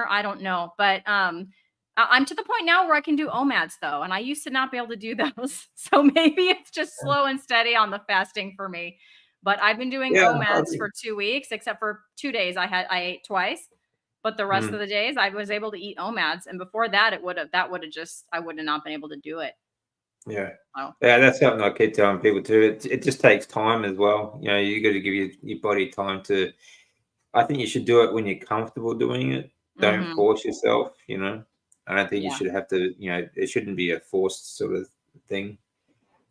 I don't know. But I'm to the point now where I can do OMADs though. And I used to not be able to do those. So maybe it's just slow and steady on the fasting for me. But I've been doing Yeah, OMADs for 2 weeks, except for 2 days I ate twice. But the rest of the days I was able to eat OMADs. And before that, I would have not been able to do it. yeah. Oh. Yeah, that's something I keep telling people too. It just takes time as well. You know, you got to give your body time to. I think you should do it when you're comfortable doing it. Don't Mm-hmm. force yourself. You know, I don't think you Yeah. should have to. You know, it shouldn't be a forced sort of thing.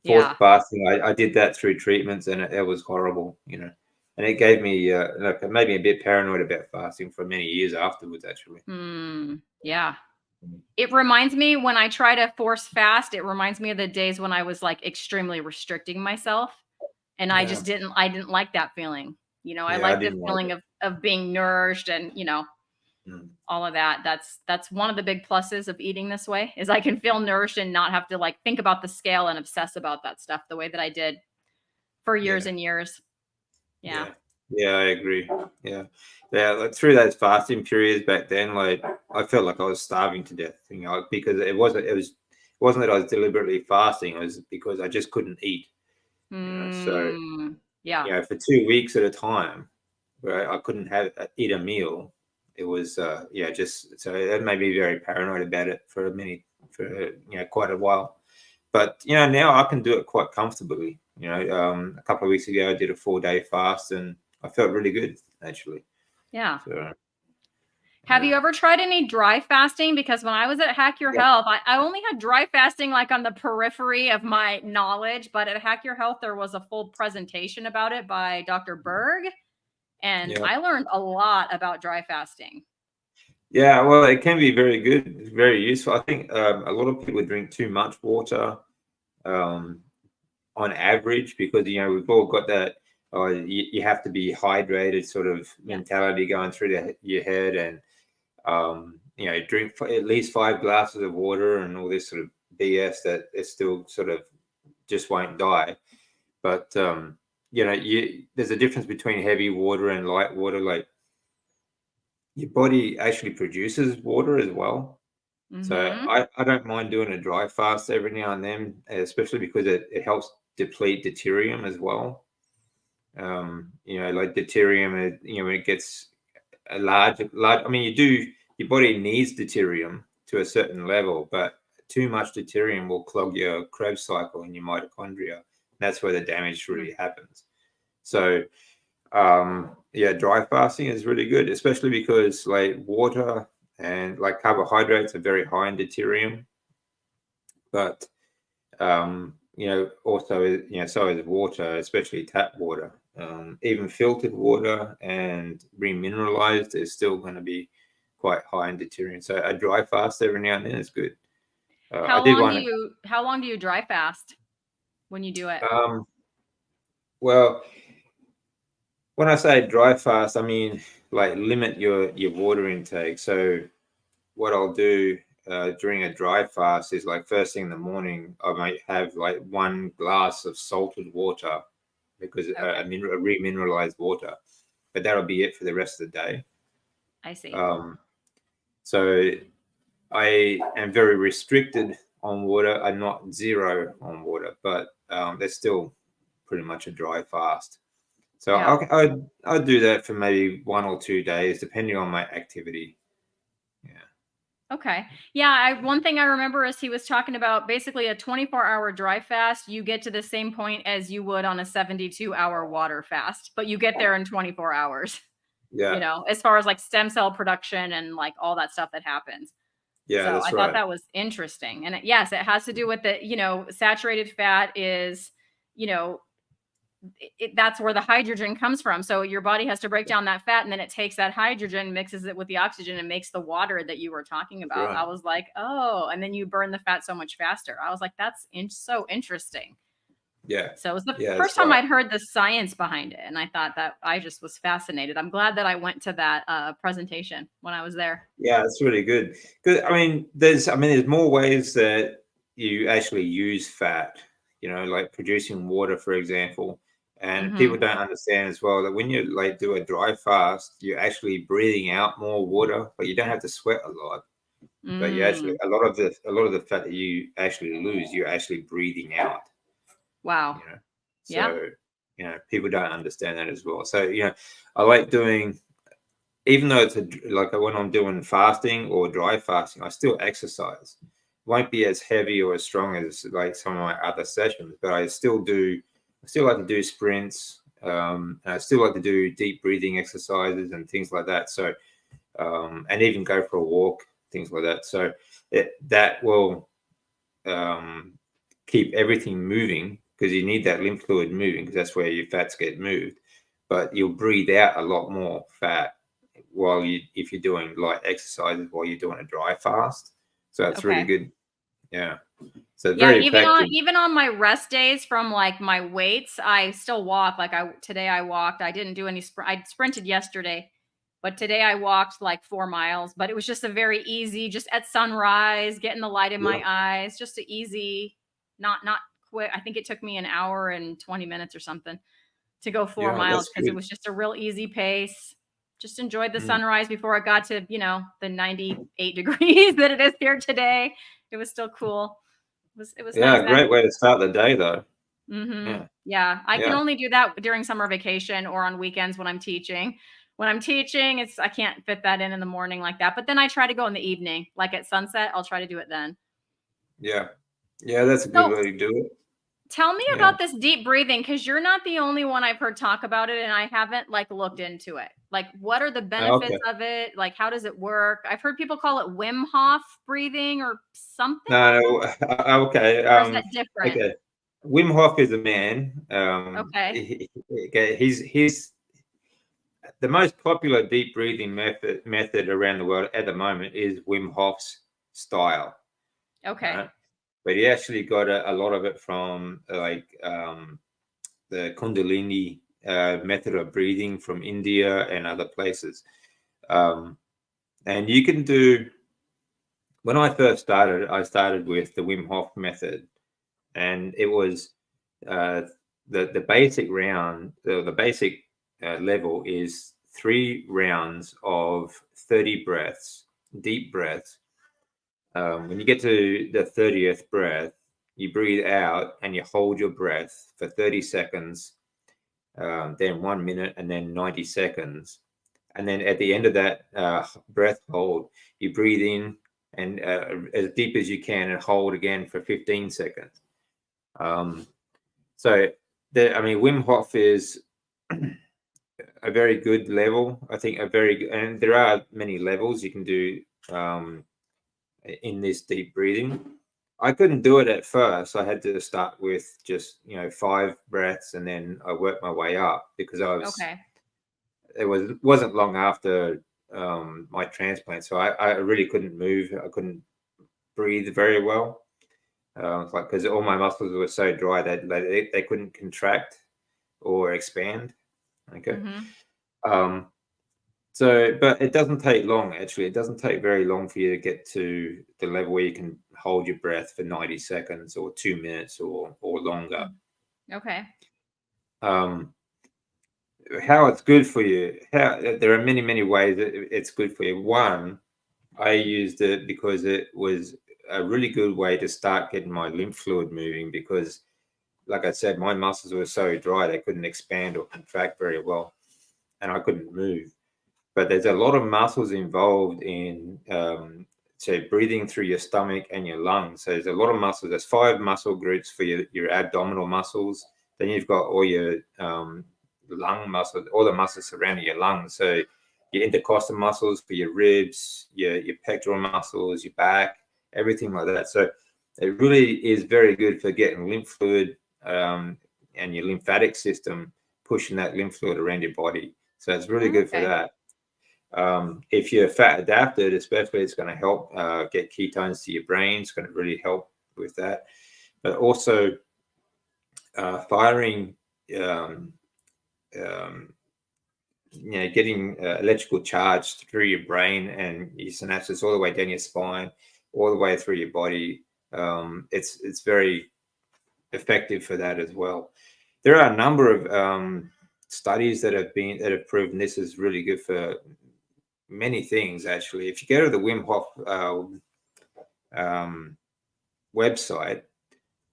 Yeah. Forced fasting. I did that through treatments, and it was horrible. You know, and it gave me like maybe a bit paranoid about fasting for many years afterwards. Actually. Yeah. It reminds me when I try to force fast, it reminds me of the days when I was like extremely restricting myself. And I Yeah. just didn't like that feeling. I Yeah, I like the didn't like feeling it. of being nourished and, Mm. all of that. That's one of the big pluses of eating this way is I can feel nourished and not have to like think about the scale and obsess about that stuff the way that I did for years Yeah. and years. Yeah. Yeah. Yeah, I agree. Yeah. Yeah, like through those fasting periods back then, like I felt like I was starving to death, you know, because it wasn't that I was deliberately fasting, it was because I just couldn't eat, you know. So, Yeah. you know, for 2 weeks at a time where I couldn't eat a meal, it was yeah, just so that made me very paranoid about it for quite a while. But you know, now I can do it quite comfortably. You know, a couple of weeks ago I did a 4-day fast and I felt really good actually. Yeah. So Have yeah, you ever tried any dry fasting? Because when I was at Hack Your yeah, Health, I only had dry fasting like on the periphery of my knowledge, but at Hack Your Health, there was a full presentation about it by Dr. Berg. And yeah. I learned a lot about dry fasting. Yeah, well, it can be very good, it's very useful. I think a lot of people drink too much water um, on average because you know we've all got that. You have to be hydrated sort of Yeah. mentality going through your head, and you know, drink at least 5 glasses of water and all this sort of BS that it still sort of just won't die. But you know, there's a difference between heavy water and light water. Like your body actually produces water as well. So Mm-hmm. I don't mind doing a dry fast every now and then, especially because it helps deplete deuterium as well. You know, like deuterium, you know, when it gets a large. I mean, your body needs deuterium to a certain level, but too much deuterium will clog your Krebs cycle in your mitochondria. That's where the damage really happens. So, yeah, dry fasting is really good, especially because like water and like carbohydrates are very high in deuterium, but you know, also, you know, so is water, especially tap water. Even filtered water and remineralized is still going to be quite high in deuterium. So a dry fast every now and then is good. I How did long do one. you how long do you dry fast when you do it? Well, when I say dry fast, I mean like limit your water intake. So what I'll do during a dry fast is like first thing in the morning, I might have like 1 glass of salted water because Okay. a remineralized water, but that'll be it for the rest of the day. I see. Um, so I am very restricted on water. I'm not zero on water, but there's still pretty much a dry fast. So Yeah. I'll do that for maybe 1 or 2 days, depending on my activity. Yeah. Okay. Yeah, one thing I remember is he was talking about basically a 24-hour dry fast. You get to the same point as you would on a 72-hour water fast, but you get there in 24 hours, Yeah. as far as like stem cell production and like all that stuff that happens. Yeah, So I that's thought right. that was interesting. And yes, it has to do with saturated fat is, you know, that's where the hydrogen comes from. So your body has to break down that fat and then it takes that hydrogen, mixes it with the oxygen and makes the water that you were talking That's about. right. I was like, oh, and then you burn the fat so much faster. I was like, that's so interesting. Yeah. So it was the Yeah, first that's time right. I'd heard the science behind it. And I thought that I just was fascinated. I'm glad that I went to that presentation when I was there. Yeah, it's really good. Because there's more ways that you actually use fat, you know, like producing water, for example. And people Mhm. don't understand as well that when you like do a dry fast, you're actually breathing out more water, but you don't have to sweat a lot. But you actually Mm. a lot of the fat that you actually lose, you're actually breathing out. Wow. You know, Yeah. so people don't understand that as well. So I like doing, even though it's like when I'm doing fasting or dry fasting, I still exercise. Won't be as heavy or as strong as like some of my other sessions, but I still do. I still like to do sprints. And I still like to do deep breathing exercises and things like that. So, and even go for a walk, things like that. So that will um, keep everything moving because you need that lymph fluid moving because that's where your fats get moved. But you'll breathe out a lot more fat if you're doing light exercises while you're doing a dry fast. So that's really Okay. good. Yeah. So Yeah, very effective. even on my rest days from like my weights, I still walk. Like today I walked. I didn't do any I sprinted yesterday, but today I walked like 4 miles, but it was just a very easy, just at sunrise, getting the light in my Yeah. eyes, just a easy, not quick. I think it took me an hour and 20 minutes or something to go 4 Yeah, miles that's because it good. was just a real easy pace. Just enjoyed the Mm. sunrise before it got to, the 98 degrees that it is here today. It was still cool. It was nice. Yeah, great way to start the day though. Mhm. Yeah. Yeah, I can Yeah. only do that during summer vacation or on weekends when I'm teaching. When I'm teaching, I can't fit that in the morning like that, but then I try to go in the evening, like at sunset, I'll try to do it then. Yeah. Yeah, that's a good So, way to do it. tell me Yeah. about this deep breathing because you're not the only one I've heard talk about it, and I haven't, like, looked into it. Like, what are the benefits Okay. of it? Like, how does it work? I've heard people call it Wim Hof breathing or something No, like no, okay. that, or is that different? Okay. Wim Hof is a man. Okay. Okay, he's the most popular deep breathing method around the world at the moment is Wim Hof's style, Okay. right? But he actually got a lot of it from the Kundalini method of breathing from India and other places. Um, and you can do. When I first started, I started with the Wim Hof method, and it was uh, the basic round, the basic level is 3 rounds of 30 breaths, deep breaths. When you get to the 30th breath, you breathe out and you hold your breath for 30 seconds, then 1 minute, and then 90 seconds. And then at the end of that breath hold, you breathe in and as deep as you can and hold again for 15 seconds. So, Wim Hof is a very good level. I think a very good, and there are many levels you can do um, in this deep breathing. I couldn't do it at first. I had to start with just 5 breaths, and then I worked my way up because Okay. it wasn't long after my transplant, so I really couldn't move. I couldn't breathe very well. It's like because all my muscles were so dry that they couldn't contract or expand. Okay. Mhm. Um, but it doesn't take long, actually. It doesn't take very long for you to get to the level where you can hold your breath for 90 seconds or 2 minutes or longer. Mm. Okay. Um, how it's good for you, there are many, many ways that it's good for you. One, I used it because it was a really good way to start getting my lymph fluid moving because, like I said, my muscles were so dry they couldn't expand or contract very well, and I couldn't move. But there's a lot of muscles involved in say breathing through your stomach and your lungs. So there's a lot of muscles. There's 5 muscle groups for your abdominal muscles. Then you've got all your lung muscles, all the muscles surrounding your lungs. So your intercostal muscles for your ribs, your pectoral muscles, your back, everything like that. So it really is very good for getting lymph fluid and your lymphatic system pushing that lymph fluid around your body. So it's really good for Okay. that. If you're fat adapted, especially, it's going to help get ketones to your brain. It's going to really help with that. But also firing, um, um, getting electrical charge through your brain and your synapses all the way down your spine, all the way through your body. It's very effective for that as well. there are a number of studies that have proven this is really good for many things. Actually, if you go to the Wim Hof website,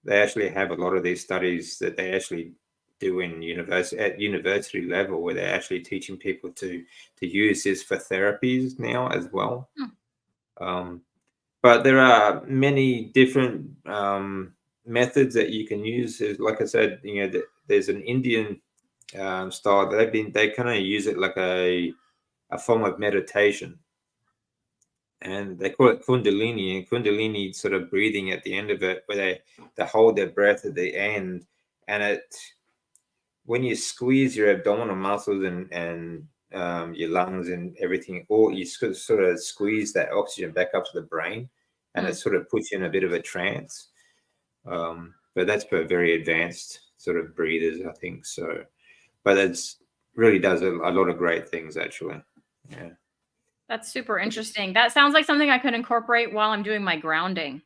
they actually have a lot of these studies that they actually do in university level, where they're actually teaching people to use this for therapies now as well. But there are many different methods that you can use. Like I said, there's an Indian style that they kind of use it like a form of meditation, and they call it Kundalini. And Kundalini sort of breathing at the end of it, where they hold their breath at the end, and when you squeeze your abdominal muscles and your lungs and everything, or you sort of squeeze that oxygen back up to the brain, and it sort of puts you in a bit of a trance. But that's for very advanced sort of breathers, I think. So, but it's really does a lot of great things, actually. Yeah. That's super interesting. That sounds like something I could incorporate while I'm doing my grounding.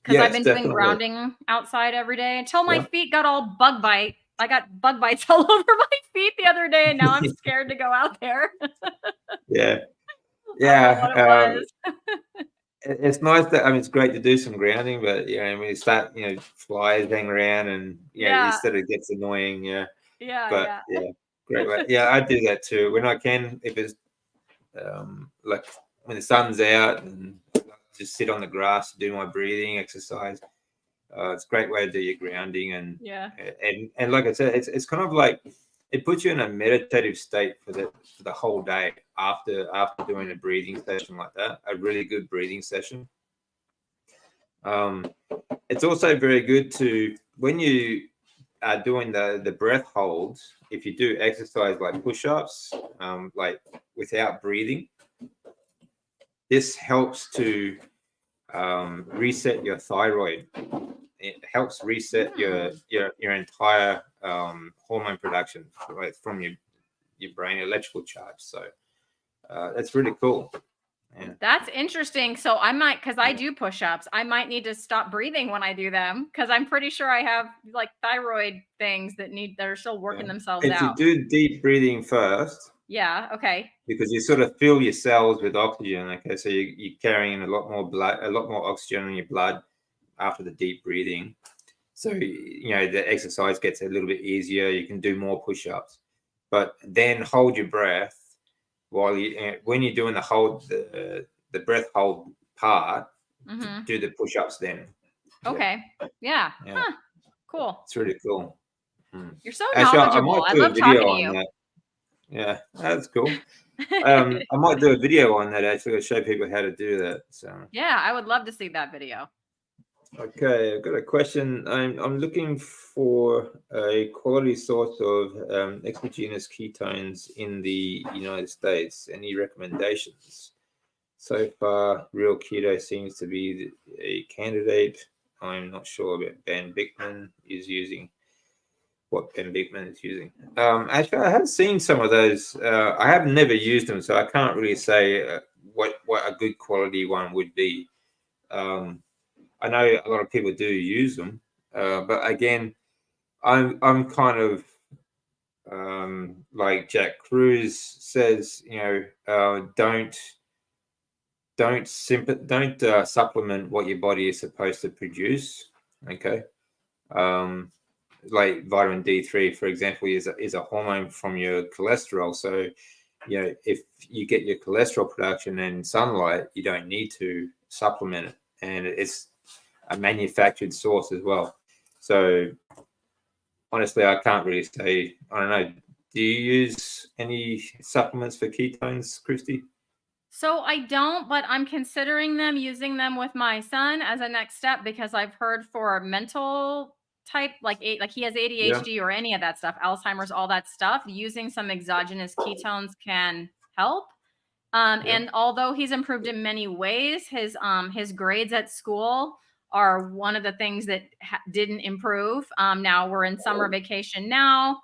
Because I've been doing grounding outside every day until my feet got all bug bite. I got bug bites all over my feet the other day, and now I'm scared to go out there. Yeah. I don't know what it was. It's nice that, I mean, it's great to do some grounding, but when you start, flies hang around, and it sort of gets annoying. Yeah. But great way. Yeah, I do that too when I can. If it's like when the sun's out, and just sit on the grass, do my breathing exercise. It's a great way to do your grounding, and like I said, it's kind of like it puts you in a meditative state for the whole day after doing a breathing session like that, a really good breathing session. It's also very good to, when you are doing the breath holds, if you do exercise like push-ups, like without breathing, this helps to reset your thyroid. It helps reset your entire hormone production, right, from your brain, electrical charge. So that's really cool. Yeah. That's interesting. So I might, because I do push-ups, I might need to stop breathing when I do them, because I'm pretty sure I have like thyroid things that are still working themselves out. If you do deep breathing first. Yeah. Okay. Because you sort of fill your cells with oxygen. Okay, so you're carrying a lot more oxygen in your blood after the deep breathing. So the exercise gets a little bit easier. You can do more push-ups, but then hold your breath while when you're doing the breath hold part. Do the push-ups then. Okay. Yeah. Huh. Cool. It's really cool. You're so knowledgeable. I love talking to you. That. Yeah, that's cool. I might do a video on that, actually, to show people how to do that. So yeah, I would love to see that video. Okay, I've got a question. I'm looking for a quality source of exogenous ketones in the United States. Any recommendations? So far, Real Keto seems to be a candidate. I'm not sure about Ben Bickman is using. What Ben Bickman is using. Actually, I have seen some of those. I have never used them, so I can't really say what a good quality one would be. I know a lot of people do use them, but again, I'm kind of like Jack Cruz says, don't supplement what your body is supposed to produce. Okay. Like vitamin D3, for example, is a hormone from your cholesterol. So, if you get your cholesterol production in sunlight, you don't need to supplement it, and it's a manufactured source as well. So, honestly, I can't really say. I don't know. Do you use any supplements for ketones, Christy? So I don't, but I'm considering using them with my son as a next step, because I've heard for mental type, like he has ADHD or any of that stuff, Alzheimer's, all that stuff, using some exogenous ketones can help. And although he's improved in many ways, his grades at school are one of the things that didn't improve. Now we're in summer vacation now.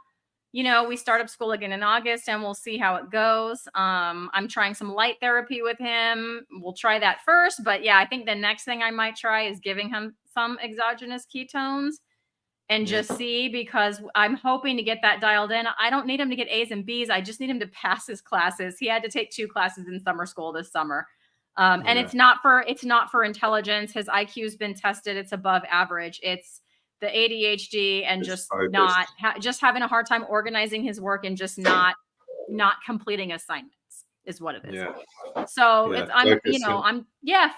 We start up school again in August, and we'll see how it goes. I'm trying some light therapy with him. We'll try that first. But yeah, I think the next thing I might try is giving him some exogenous ketones. and Yeah. just see, because I'm hoping to get that dialed in. I don't need him to get A's and B's. I just need him to pass his classes. He had to take 2 classes in summer school this summer. And Yeah. it's not for intelligence. His IQ's been tested. It's above average. It's the ADHD and just Focused. not just having a hard time organizing his work and just not completing assignments is what it is. Yeah. So Yeah. it's I'm you know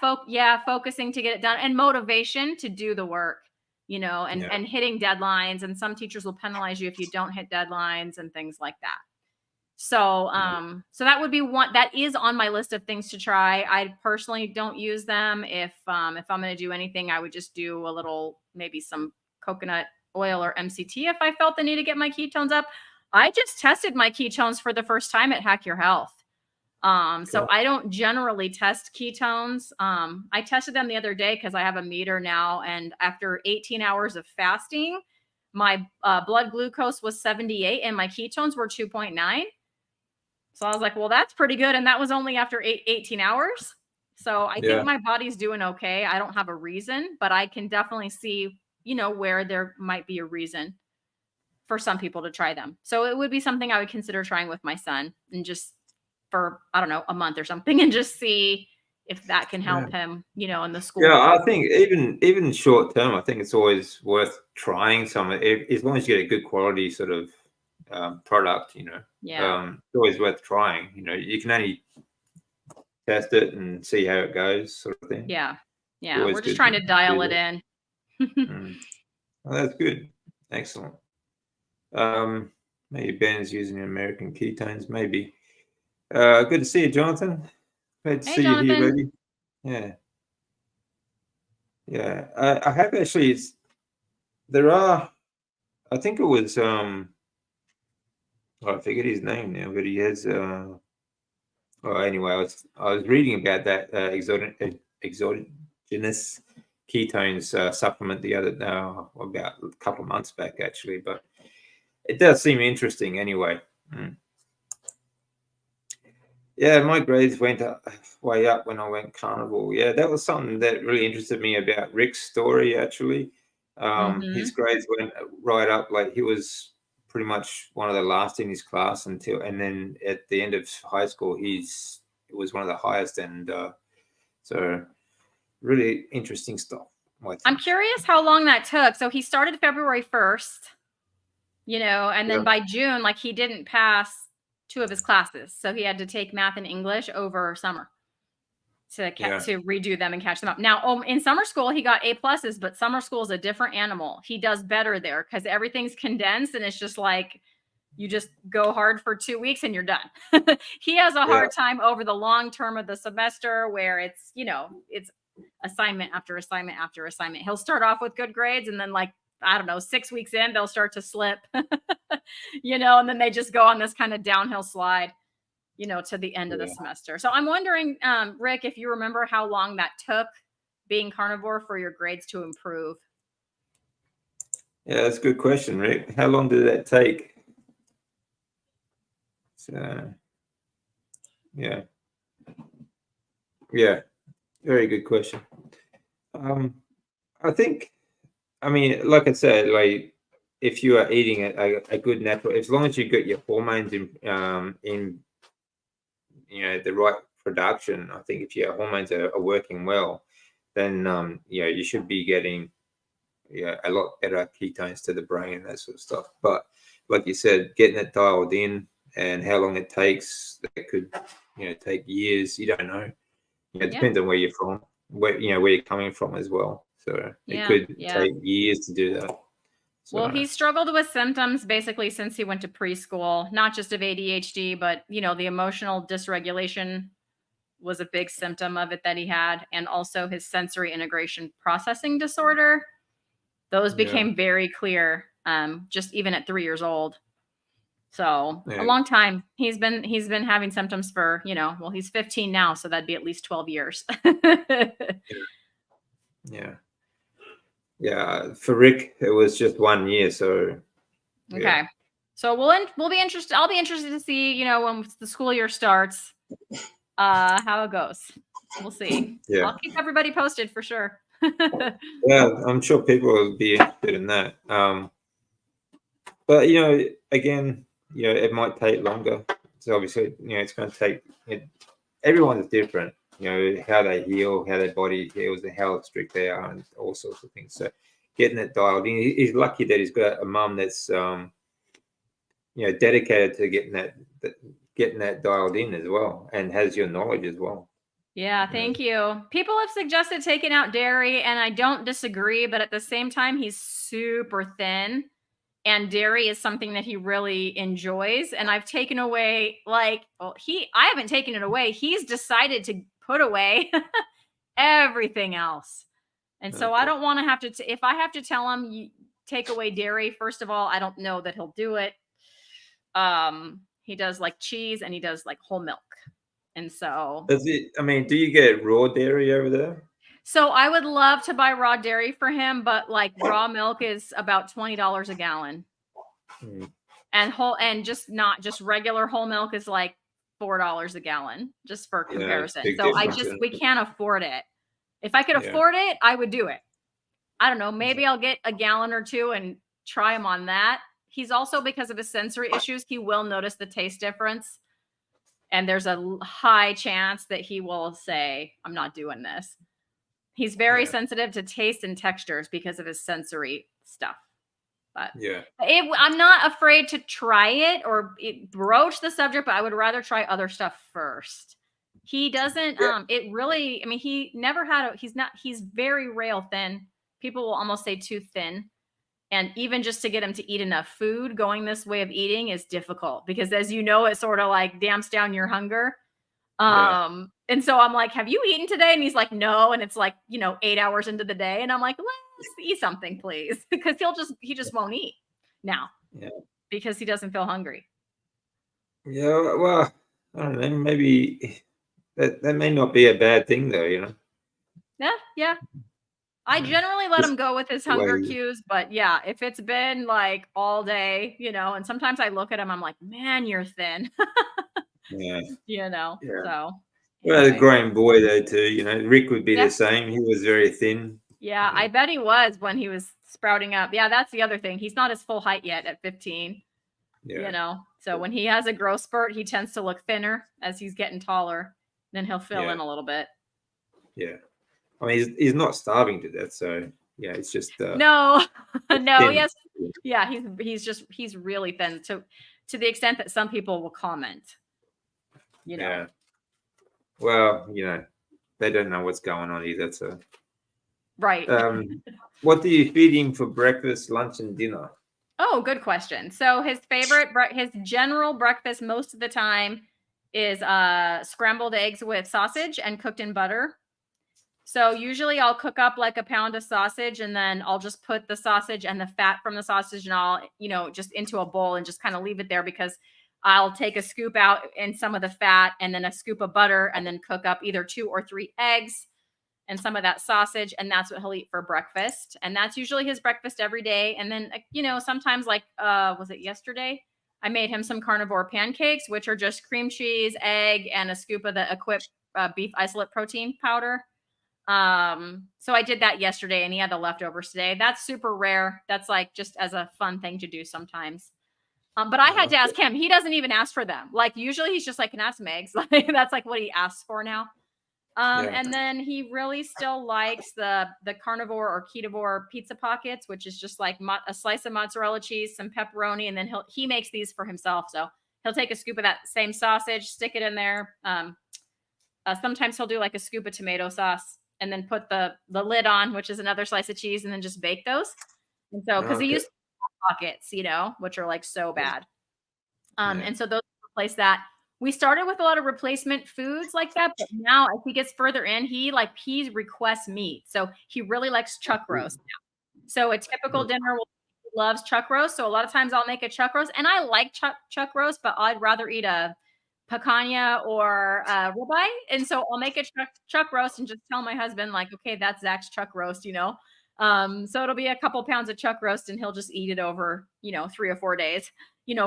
Focusing. I'm focusing to get it done, and motivation to do the work, and Yeah. hitting deadlines. And some teachers will penalize you if you don't hit deadlines and things like that. So Yeah. so that would be one that is on my list of things to try. I personally don't use them. If I'm going to do anything, I would just do a little, maybe some coconut oil or MCT if I felt the need to get my ketones up. I just tested my ketones for the first time at Hack Your Health. So Cool. I don't generally test ketones. I tested them the other day because I have a meter now, and after 18 hours of fasting, my blood glucose was 78 and my ketones were 2.9. So I was like, well, that's pretty good. And that was only after 18 hours. So I think Yeah. my body's doing okay. I don't have a reason, but I can definitely see, where there might be a reason for some people to try them. So it would be something I would consider trying with my son, and just for, I don't know, a month or something, and just see if that can Yeah. help him, in the school Yeah, world. I think even short term, I think it's always worth trying some. As long as you get a good quality sort of product, Yeah. it's always worth trying. You can only test it and see how it goes, sort of thing. Yeah. It's Yeah. always We're just good trying to to do dial it that. in. Mm. Oh, that's good. Excellent. Maybe Ben's using American ketones. Maybe. Good to see you, Jonathan. Glad to Hey, see you here, Jonathan. buddy. Yeah. Yeah. I have actually. There are. I think it was. I forget his name now, but he has. Well, anyway, I was reading about that exogenous ketones supplement the other about a couple of months back, actually. But it does seem interesting, anyway. Mm. Yeah, my grades went way up when I went carnivore. Yeah, that was something that really interested me about Rick's story, actually. His Hmm. grades went right up. Like, he was pretty much one of the last in his class and then at the end of high school, it was one of the highest. And so really interesting stuff, I I'm think. curious how long that took. So he started February 1st, and then Yeah, by June, like, he didn't pass 2 of his classes. So he had to take math and English over summer yeah, to redo them and catch them up. Now, in summer school, he got A pluses, but summer school is a different animal. He does better there because everything's condensed, and it's just like you just go hard for 2 weeks and you're done. He has a yeah, hard time over the long term of the semester, where it's assignment after assignment after assignment. He'll start off with good grades, and then, like, I don't know, 6 weeks in, they'll start to slip, and then they just go on this kind of downhill slide, to the end of the yeah. semester. So I'm wondering, Rick, if you remember how long that took, being carnivore, for your grades to improve. Yeah, that's a good question, Rick. How long did that take? So, yeah, yeah, very good question. Um, I think, I mean, like I said, like, if you are eating a good natural, as long as you get your hormones in the right production, I think if your hormones are working well, then you should be getting a lot better ketones to the brain and that sort of stuff. But like you said, getting it dialed in and how long it takes, that could take years. You don't know. It Yeah. depends on where you're from, where you're coming from as well. So it Yeah. could Yeah. take years to do that. Well, So he struggled with symptoms basically since he went to preschool, not just of ADHD, but, the emotional dysregulation was a big symptom of it that he had, and also his sensory integration processing disorder. Those yeah, became very clear, just even at 3 years old. So a yeah, long time. He's been having symptoms for, well, he's 15 now, so that'd be at least 12 years. yeah, yeah. For Rick, it was just 1 year. So yeah, Okay. So we'll be interested. I'll be interested to see, when the school year starts, how it goes. We'll see. yeah, I'll keep everybody posted for sure. Yeah, I'm sure people will be interested in that. But again, it might take longer. So obviously, it's going to take. Everyone's different. How they heal, how their body heals, and how strict they are, and all sorts of things. So getting it dialed in. He's lucky that he's got a mum that's dedicated to getting that dialed in as well, and has your knowledge as well. Yeah, thank you. People have suggested taking out dairy, and I don't disagree, but at the same time, he's super thin, and dairy is something that he really enjoys. And I've taken away, like, well, I haven't taken it away. He's decided to put away everything else. And so I Okay. don't want to have to, if I have to tell him, you take away dairy, first of all, I don't know that he'll do it. He does like cheese and he does like whole milk. And so Does it? I mean, do you get raw dairy over there? I would love to buy raw dairy for him, but like raw milk is about $20 a gallon. Hmm. And just not just regular whole milk is like $4 a gallon, just for Yeah, it's comparison. big So difference. we can't afford it. If I could Yeah. afford it, I would do it. I don't know, maybe I'll get a gallon or two and try him on that. He's also, because of his sensory issues, he will notice the taste difference. And there's a high chance that he will say, I'm not doing this. He's very Yeah. sensitive to taste and textures because of his sensory stuff. But Yeah. I'm not afraid to try it or broach the subject, but I would rather try other stuff first. He doesn't, Yeah. it really, I mean, he never had he's very rail thin. People will almost say too thin. And even just to get him to eat enough food, going this way of eating is difficult because, as you know, it sort of like damps down your hunger. Yeah. And so I'm like, have you eaten today? And he's like, no. And it's like, 8 hours into the day. And I'm like, let's eat something, please. Because he just won't eat now Yeah. because he doesn't feel hungry. Yeah. Well, I don't know. Maybe that may not be a bad thing, though. Yeah. Yeah. I Yeah. generally let Just him go with his the hunger way. cues, but yeah, if it's been like all day, and sometimes I look at him, I'm like, man, you're thin, Yeah. Yeah. so Well, a anyway. growing boy though too. Rick would be the Yeah. same. He was very thin. Yeah. Yeah. I bet he was when he was sprouting up. Yeah. That's the other thing. He's not his full height yet at 15, Yeah. so when he has a growth spurt, he tends to look thinner as he's getting taller. Then he'll fill Yeah. in a little bit. Yeah. I mean, he's not starving to death, so yeah, it's just No, no, thin. yes. Yeah. He's really thin to the extent that some people will comment, Yeah. Well, they don't know what's going on either. So, Right. what do you feed him for breakfast, lunch, and dinner? Oh, good question. So his general breakfast most of the time is scrambled eggs with sausage and cooked in butter. So usually I'll cook up like a pound of sausage and then I'll just put the sausage and the fat from the sausage and all, just into a bowl and just kind of leave it there because I'll take a scoop out in some of the fat and then a scoop of butter and then cook up either 2 or 3 eggs and some of that sausage, and that's what he'll eat for breakfast. And that's usually his breakfast every day. And then sometimes, like was it yesterday, I made him some carnivore pancakes, which are just cream cheese, egg, and a scoop of the Equip beef isolate protein powder. So I did that yesterday and he had the leftovers today. That's super rare. That's like just as a fun thing to do sometimes. But I had to ask him. He doesn't even ask for them. Like usually he's just like, can I have some eggs? Like that's like what he asks for now. Yeah. And then he really still likes the carnivore or ketovore pizza pockets, which is just like a slice of mozzarella cheese, some pepperoni, and then he makes these for himself. So he'll take a scoop of that same sausage, stick it in there. Sometimes he'll do like a scoop of tomato sauce and then put the lid on, which is another slice of cheese, and then just bake those. And so because he Okay. used pockets, which are like so bad. Yeah. And so those replace that. We started with a lot of replacement foods like that, but now as he gets further in, he requests meat. So he really likes chuck roast now. So a typical dinner loves chuck roast. So a lot of times I'll make a chuck roast, and I like chuck roast, but I'd rather eat a picanha or ribeye. And so I'll make a chuck roast and just tell my husband like, okay, that's Zach's chuck roast, So it'll be a couple pounds of chuck roast and he'll just eat it over, 3 or 4 days,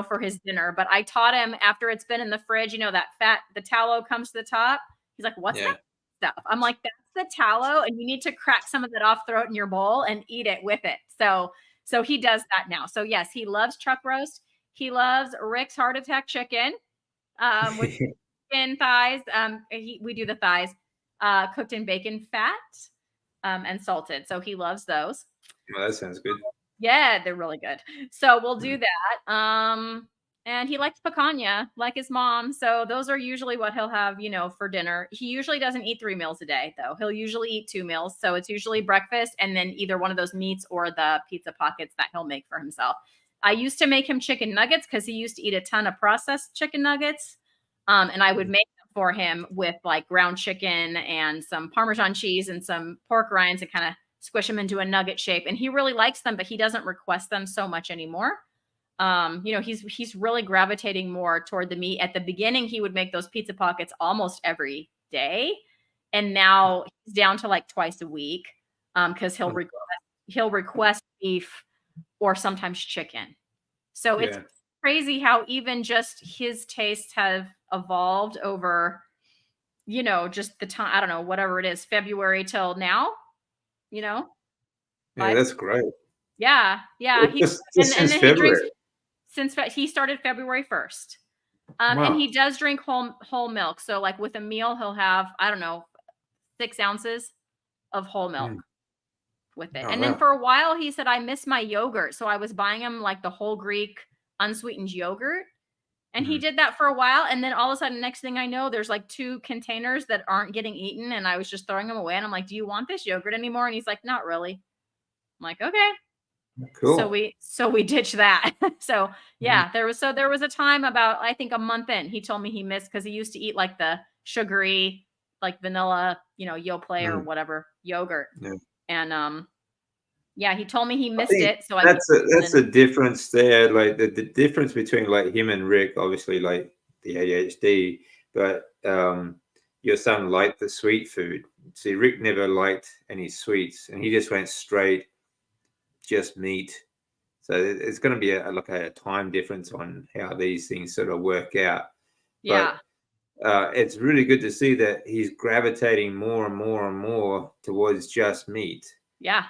for his dinner. But I taught him after it's been in the fridge, that fat, the tallow comes to the top. He's like, what's that stuff? I'm like, that's the tallow and you need to crack some of that off, throw it in your bowl and eat it with it. So he does that now. So yes, he loves chuck roast. He loves Rick's heart attack chicken, with chicken thighs. We do the thighs, cooked in bacon fat, and salted. So he loves those. Well, that sounds good. Yeah, they're really good. So we'll do Mm. that. And he likes picanha like his mom. So those are usually what he'll have, for dinner. He usually doesn't eat 3 meals a day, though. He'll usually eat 2 meals. So it's usually breakfast and then either one of those meats or the pizza pockets that he'll make for himself. I used to make him chicken nuggets because he used to eat a ton of processed chicken nuggets. And I would make them for him with like ground chicken and some Parmesan cheese and some pork rinds and kind of squish them into a nugget shape. And he really likes them, but he doesn't request them so much anymore. He's really gravitating more toward the meat. At the beginning, he would make those pizza pockets almost every day. And now he's down to like twice a week. Because he'll request beef or sometimes chicken. So it's crazy how even just his tastes have evolved over, just the time, I don't know, whatever it is, February till now, Yeah, 5. that's great. Yeah. Just And since then he drinks February. since he started February 1st. And Wow. he does drink whole milk. So like with a meal, he'll have, I don't know, 6 ounces of whole milk with it. Oh, And then wow. for a while he said, I miss my yogurt. So I was buying him like the whole Greek unsweetened yogurt. And he did that for a while. And then all of a sudden, next thing I know, there's like 2 containers that aren't getting eaten. And I was just throwing them away. And I'm like, do you want this yogurt anymore? And he's like, not really. I'm like, okay. Cool. So we ditched that. So yeah, there was a time about, I think a month in, he told me he missed because he used to eat like the sugary, like vanilla, Yoplait or whatever yogurt. Yeah. And yeah, he told me he I missed think it. So that's a difference there. Like the difference between like him and Rick, obviously like the ADHD, but your son liked the sweet food. See, Rick never liked any sweets, and he just went straight, just meat. So it's going to be a time difference on how these things sort of work out. yeah. But it's really good to see that he's gravitating more and more and more towards just meat. Yeah.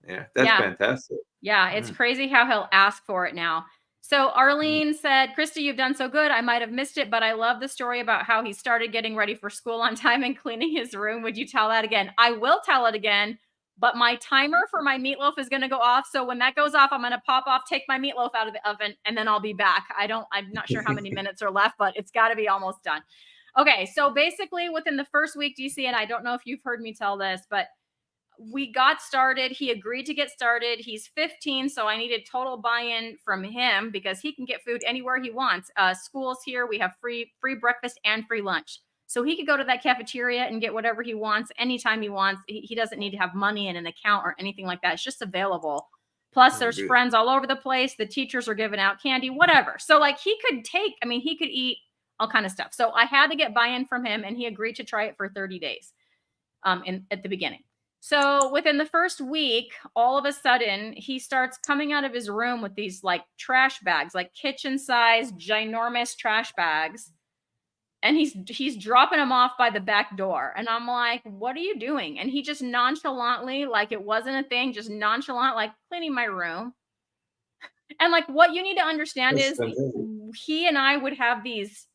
Yeah, that's fantastic. Yeah, it's crazy how he'll ask for it now. So Arlene said, Krista, you've done so good. I might have missed it, but I love the story about how he started getting ready for school on time and cleaning his room. Would you tell that again? I will tell it again, but my timer for my meatloaf is going to go off. So when that goes off, I'm going to pop off, take my meatloaf out of the oven, and then I'll be back. I'm not sure how many minutes are left, but it's got to be almost done. Okay. So basically within the first week, DC, and I don't know if you've heard me tell this, but we got started. He agreed to get started. He's 15, so I needed total buy-in from him because he can get food anywhere he wants. Schools here, we have free breakfast and free lunch. So he could go to that cafeteria and get whatever he wants anytime he wants. He doesn't need to have money in an account or anything like that. It's just available. Plus, there's friends all over the place. The teachers are giving out candy, whatever. So like he could eat all kind of stuff. So I had to get buy-in from him, and he agreed to try it for 30 days at the beginning. So within the first week, all of a sudden, he starts coming out of his room with these like trash bags, like kitchen-sized, ginormous trash bags. And he's dropping them off by the back door. And I'm like, what are you doing? And he just nonchalantly, like it wasn't a thing, just nonchalant, like cleaning my room. And like what you need to understand is he and I would have these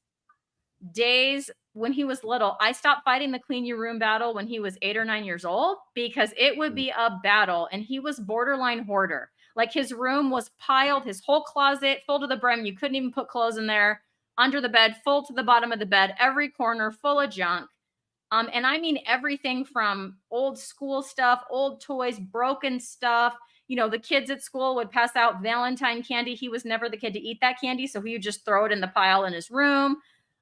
days when he was little. I stopped fighting the clean your room battle when he was 8 or 9 years old because it would be a battle, and he was borderline hoarder. Like his room was piled, his whole closet full to the brim. You couldn't even put clothes in there. Under the bed, full to the bottom of the bed, every corner full of junk. And I mean everything from old school stuff, old toys, broken stuff. The kids at school would pass out Valentine candy. He was never the kid to eat that candy, so he would just throw it in the pile in his room.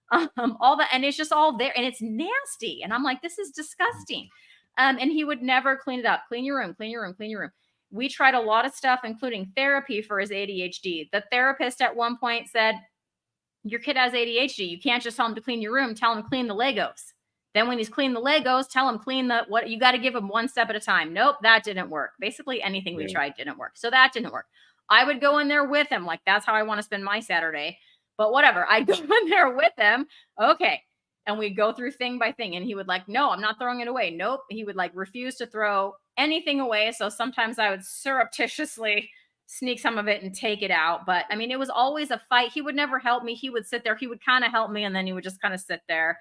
And it's just all there, and it's nasty. And I'm like, this is disgusting. And he would never clean it up. Clean your room, clean your room, clean your room. We tried a lot of stuff, including therapy for his ADHD. The therapist at one point said, your kid has ADHD. You can't just tell him to clean your room. Tell him to clean the Legos. Then when he's cleaned the Legos, tell him what you got to give him one step at a time. Nope, that didn't work. Basically anything we tried didn't work. So that didn't work. I would go in there with him. Like that's how I want to spend my Saturday. But whatever, I'd go in there with him. Okay. and we'd go through thing by thing, and he would like, no, I'm not throwing it away. Nope. He would like refuse to throw anything away. So sometimes I would surreptitiously sneak some of it and take it out. But I mean, it was always a fight. He would never help me. He would sit there. He would kind of help me, and then he would just kind of sit there.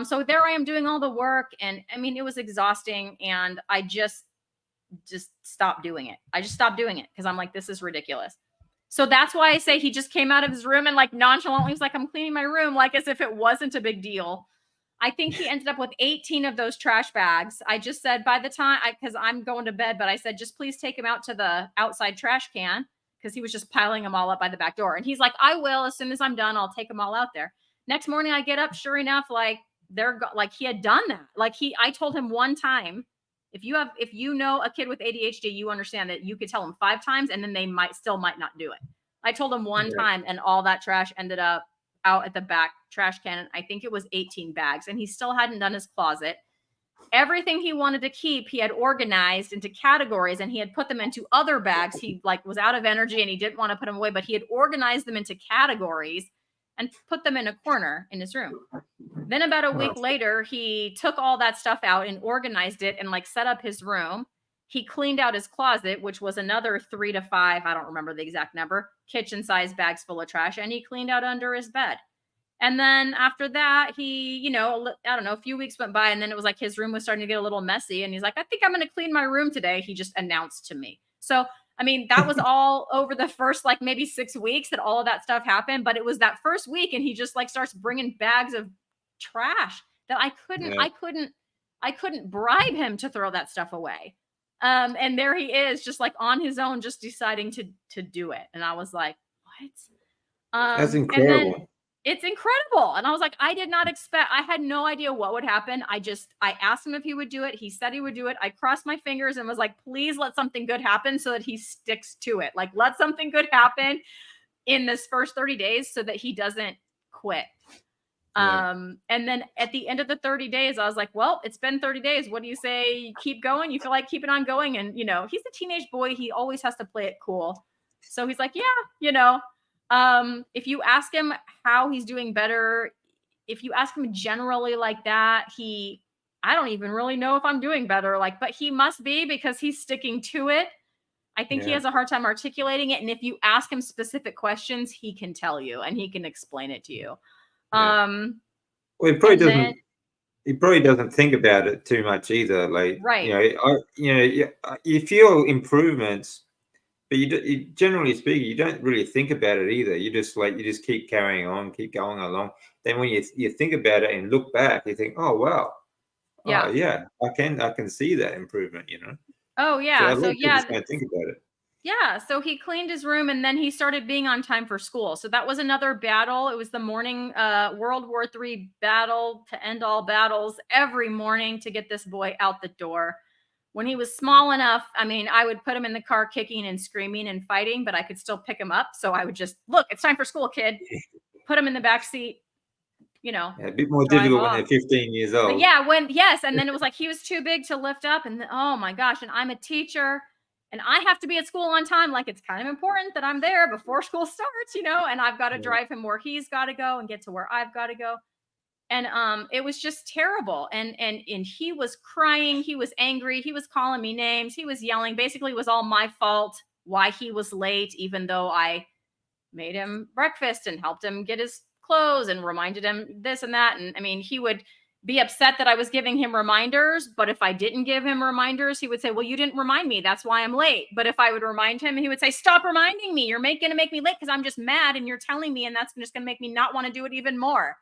So there I am doing all the work, and I mean, it was exhausting, and I just stopped doing it. I just stopped doing it because I'm like, this is ridiculous. So that's why I say he just came out of his room and like nonchalantly was like, I'm cleaning my room, like as if it wasn't a big deal. I think he ended up with 18 of those trash bags. I just said by the time because I'm going to bed, but I said, just please take him out to the outside trash can, because he was just piling them all up by the back door. And he's like, I will, as soon as I'm done, I'll take them all out there. Next morning I get up, sure enough, like like he had done that. Like I told him one time, if you know a kid with ADHD, you understand that you could tell them 5 times and then they might not do it. I told him one time, and all that trash ended up out at the back trash can. And I think it was 18 bags, and he still hadn't done his closet. Everything he wanted to keep, he had organized into categories, and he had put them into other bags. He like was out of energy and he didn't want to put them away, but he had organized them into categories and put them in a corner in his room. Then about a week later, he took all that stuff out and organized it and like set up his room. He cleaned out his closet, which was another 3 to 5, I don't remember the exact number, kitchen-sized bags full of trash, and he cleaned out under his bed. And then after that, he, I don't know, a few weeks went by, and then it was like his room was starting to get a little messy, and he's like, I think I'm going to clean my room today. He just announced to me. So, I mean, that was all over the first like maybe 6 weeks that all of that stuff happened, but it was that first week, and he just like starts bringing bags of trash that I couldn't bribe him to throw that stuff away. And there he is, just like on his own, just deciding to do it. And I was like, what? That's And incredible. then it's incredible. And I was like, I did not expect, I had no idea what would happen. I asked him if he would do it. He said he would do it. I crossed my fingers and was like, please let something good happen so that he sticks to it. Like, let something good happen in this first 30 days so that he doesn't quit. And then at the end of the 30 days, I was like, well, it's been 30 days. What do you say? You keep going? You feel like keeping on going? And, he's a teenage boy. He always has to play it cool. So he's like, yeah, if you ask him how he's doing better, if you ask him generally like that, I don't even really know if I'm doing better. Like, but he must be, because he's sticking to it. I think he has a hard time articulating it. And if you ask him specific questions, he can tell you and he can explain it to you. Well, he probably doesn't. He probably doesn't think about it too much either. Like, right. You feel improvements, but you generally speaking, you don't really think about it either. You just keep carrying on, keep going along. Then when you think about it and look back, you think, oh wow, I can see that improvement. Oh yeah. So just don't think about it. Yeah, so he cleaned his room, and then he started being on time for school. So that was another battle. It was the morning World War III battle to end all battles every morning to get this boy out the door. When he was small enough, I mean, I would put him in the car kicking and screaming and fighting, but I could still pick him up. So I would just, look, it's time for school, kid. Put him in the back seat, a bit more difficult when they're 15 years old. But yeah, and then it was like he was too big to lift up, and oh my gosh, and I'm a teacher. And I have to be at school on time. Like, it's kind of important that I'm there before school starts, and I've got to drive him where he's got to go and get to where I've got to go. And it was just terrible. And he was crying. He was angry. He was calling me names. He was yelling. Basically, it was all my fault why he was late, even though I made him breakfast and helped him get his clothes and reminded him this and that. And I mean, he would be upset that I was giving him reminders, but if I didn't give him reminders, he would say, well, you didn't remind me. That's why I'm late. But if I would remind him, he would say, stop reminding me. You're going to make me late because I'm just mad and you're telling me, and that's just going to make me not want to do it even more.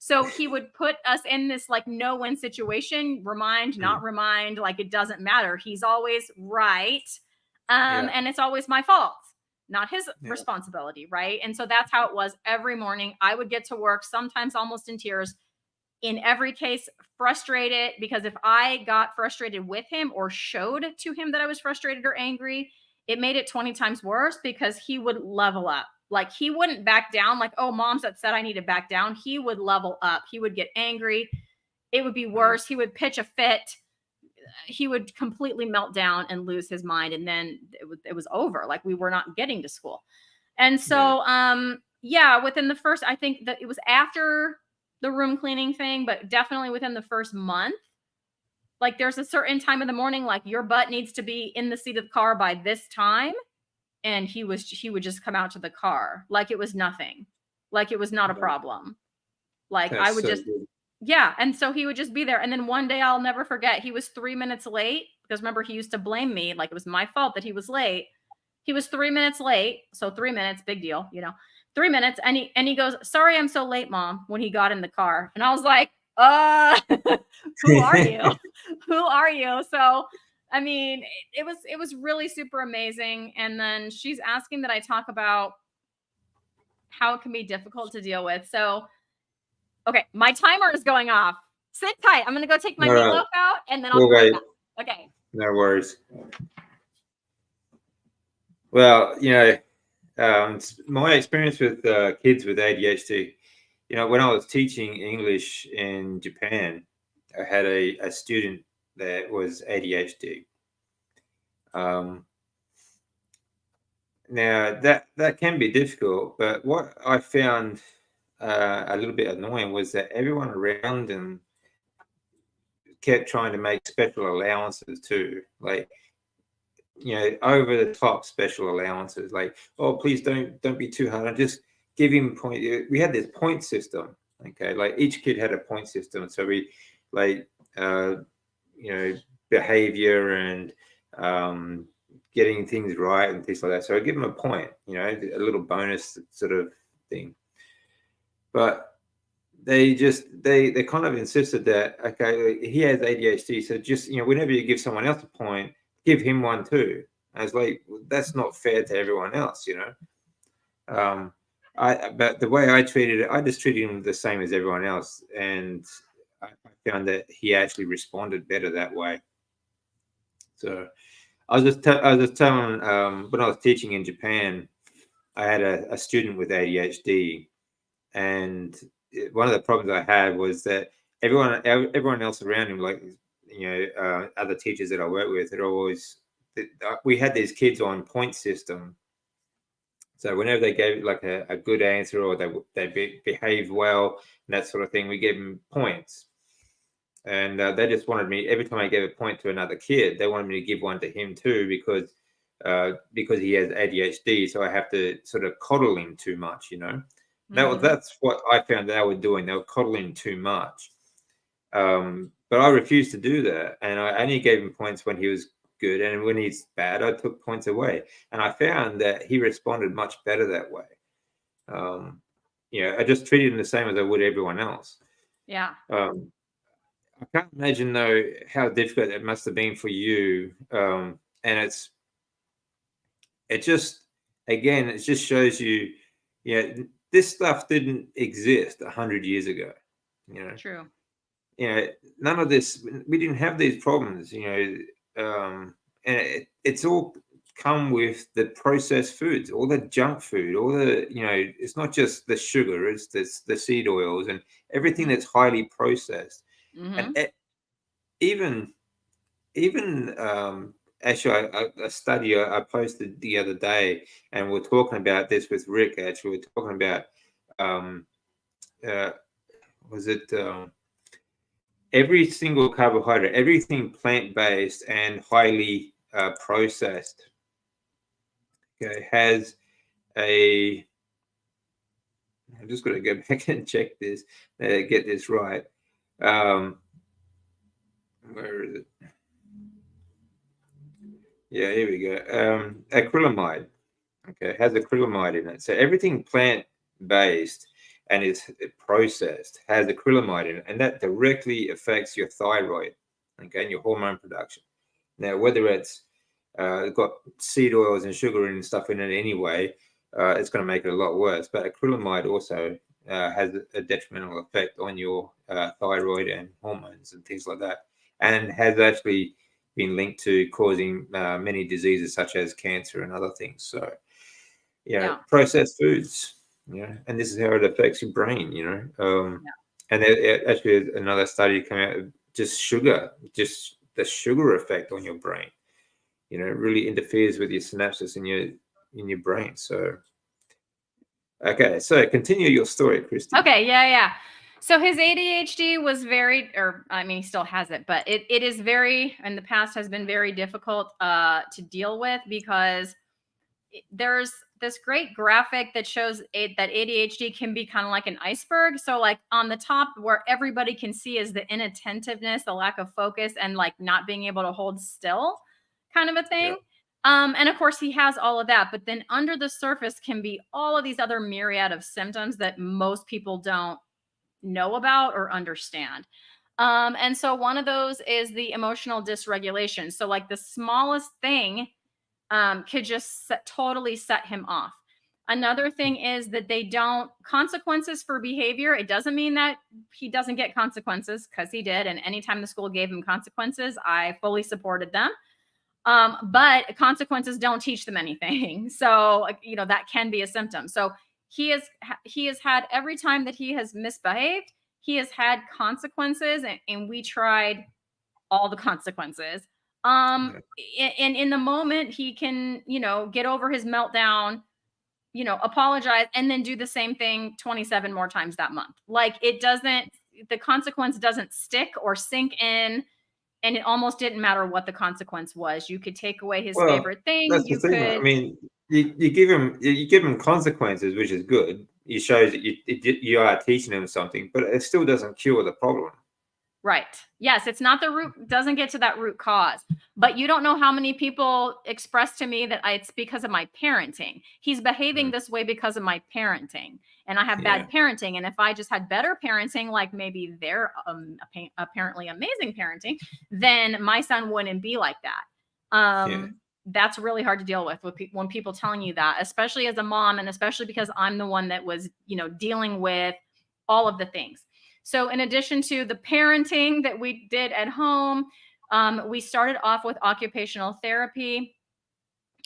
So he would put us in this like no-win situation, remind, not remind, like it doesn't matter. He's always right. And it's always my fault, not his responsibility. Right. And so that's how it was every morning. I would get to work, sometimes almost in tears, in every case, frustrated, because if I got frustrated with him or showed to him that I was frustrated or angry, it made it 20 times worse because he would level up. Like, he wouldn't back down like, oh, mom's upset, I need to back down. He would level up. He would get angry. It would be worse. He would pitch a fit. He would completely melt down and lose his mind. And then it was over. Like, we were not getting to school. And so, within the first, I think that it was after the room cleaning thing, but definitely within the first month. Like there's a certain time in the morning, like your butt needs to be in the seat of the car by this time. And he would just come out to the car like it was nothing, like it was not a problem. Like I That's would so just, good. yeah. And so he would just be there. And then one day I'll never forget, he was 3 minutes late because remember, he used to blame me like it was my fault that he was late. He was 3 minutes late. So 3 minutes, big deal, 3 minutes. And he goes, sorry, I'm so late, Mom, when he got in the car. And I was like, who are you? Who are you? So, I mean, it was really super amazing. And then she's asking that I talk about how it can be difficult to deal with. So, okay, my timer is going off. Sit tight. I'm gonna go take my All right. meatloaf out, and then I'll We'll be right wait. back. Okay. No worries. Well, my experience with kids with ADHD, when I was teaching English in Japan, I had a student that was ADHD. Now that can be difficult, but what I found a little bit annoying was that everyone around him kept trying to make special allowances too, like over the top special allowances, like, oh, please don't be too hard, and just give him point. We had this point system, okay, like each kid had a point system, so we like behavior and getting things right and things like that. So I give him a point, a little bonus sort of thing. But they kind of insisted that, okay, he has ADHD, so just whenever you give someone else a point, give him one too. I was like, well, that's not fair to everyone else, but the way I treated it, I just treated him the same as everyone else, and I found that he actually responded better that way. So I was just telling when I was teaching in Japan, I had a student with ADHD, and one of the problems I had was that everyone else around him, like other teachers that I work with, had always we had these kids on point system. So whenever they gave like a good answer or they behaved well and that sort of thing, we gave them points. And they just wanted me, every time I gave a point to another kid, they wanted me to give one to him too, because he has ADHD. So I have to sort of coddle him too much, That's what I found they were doing. They were coddling too much. But I refused to do that. And I only gave him points when he was good. And when he's bad, I took points away. And I found that he responded much better that way. I just treated him the same as I would everyone else. Yeah. I can't imagine though how difficult it must have been for you. And it just shows you, this stuff didn't exist 100 years ago. True. None of this. We didn't have these problems. And it's all come with the processed foods, all the junk food, all the it's not just the sugar, it's the seed oils and everything that's highly processed. And even actually, a study I posted the other day, and we're talking about this with Rick. Actually, we're talking about every single carbohydrate, everything plant-based and highly processed, okay, has a. I'm just going to go back and check this, get this right. Where is it? Yeah, here we go. Acrylamide. Okay, has acrylamide in it. So everything plant-based and is processed has acrylamide in it, and that directly affects your thyroid, okay, and your hormone production. Now, whether it's got seed oils and sugar and stuff in it anyway, it's going to make it a lot worse. But acrylamide also has a detrimental effect on your thyroid and hormones and things like that, and has actually been linked to causing many diseases such as cancer and other things. So, processed foods, and this is how it affects your brain, And actually another study came out of just the sugar effect on your brain. It really interferes with your synapses in your brain. So, okay, so continue your story, Christy. Okay, yeah. So his ADHD was very, or I mean, he still has it, but it is very, in the past has been very difficult to deal with because there's this great graphic that shows that ADHD can be kind of like an iceberg. So like on the top where everybody can see is the inattentiveness, the lack of focus, and like not being able to hold still kind of a Yeah. thing. And of course he has all of that, but then under the surface can be all of these other myriad of symptoms that most people don't know about or understand. And so one of those is the emotional dysregulation. So like the smallest thing could just totally set him off. Another thing is that they don't consequences for behavior. It doesn't mean that he doesn't get consequences because he did. And anytime the school gave him consequences, I fully supported them. But consequences don't teach them anything. So, that can be a symptom. So he has had every time that he has misbehaved, he has had consequences, and we tried all the consequences. Yeah. And in the moment, he can, get over his meltdown, apologize, and then do the same thing 27 more times that month. Like the consequence doesn't stick or sink in, and it almost didn't matter what the consequence was. You could take away his Well, favorite thing. that's the You thing. I could, mean, you give him consequences, which is good. It shows that you are teaching him something, but it still doesn't cure the problem. right. Yes, it's not the root, doesn't get to that root cause. But you don't know how many people express to me that it's because of my parenting. He's behaving Mm. this way because of my parenting. And I have Yeah. bad parenting. And if I just had better parenting, like maybe they're apparently amazing parenting, then my son wouldn't be like that. Yeah. That's really hard to deal with when people telling you that, especially as a mom, and especially because I'm the one that was, dealing with all of the things. So, in addition to the parenting that we did at home, we started off with occupational therapy,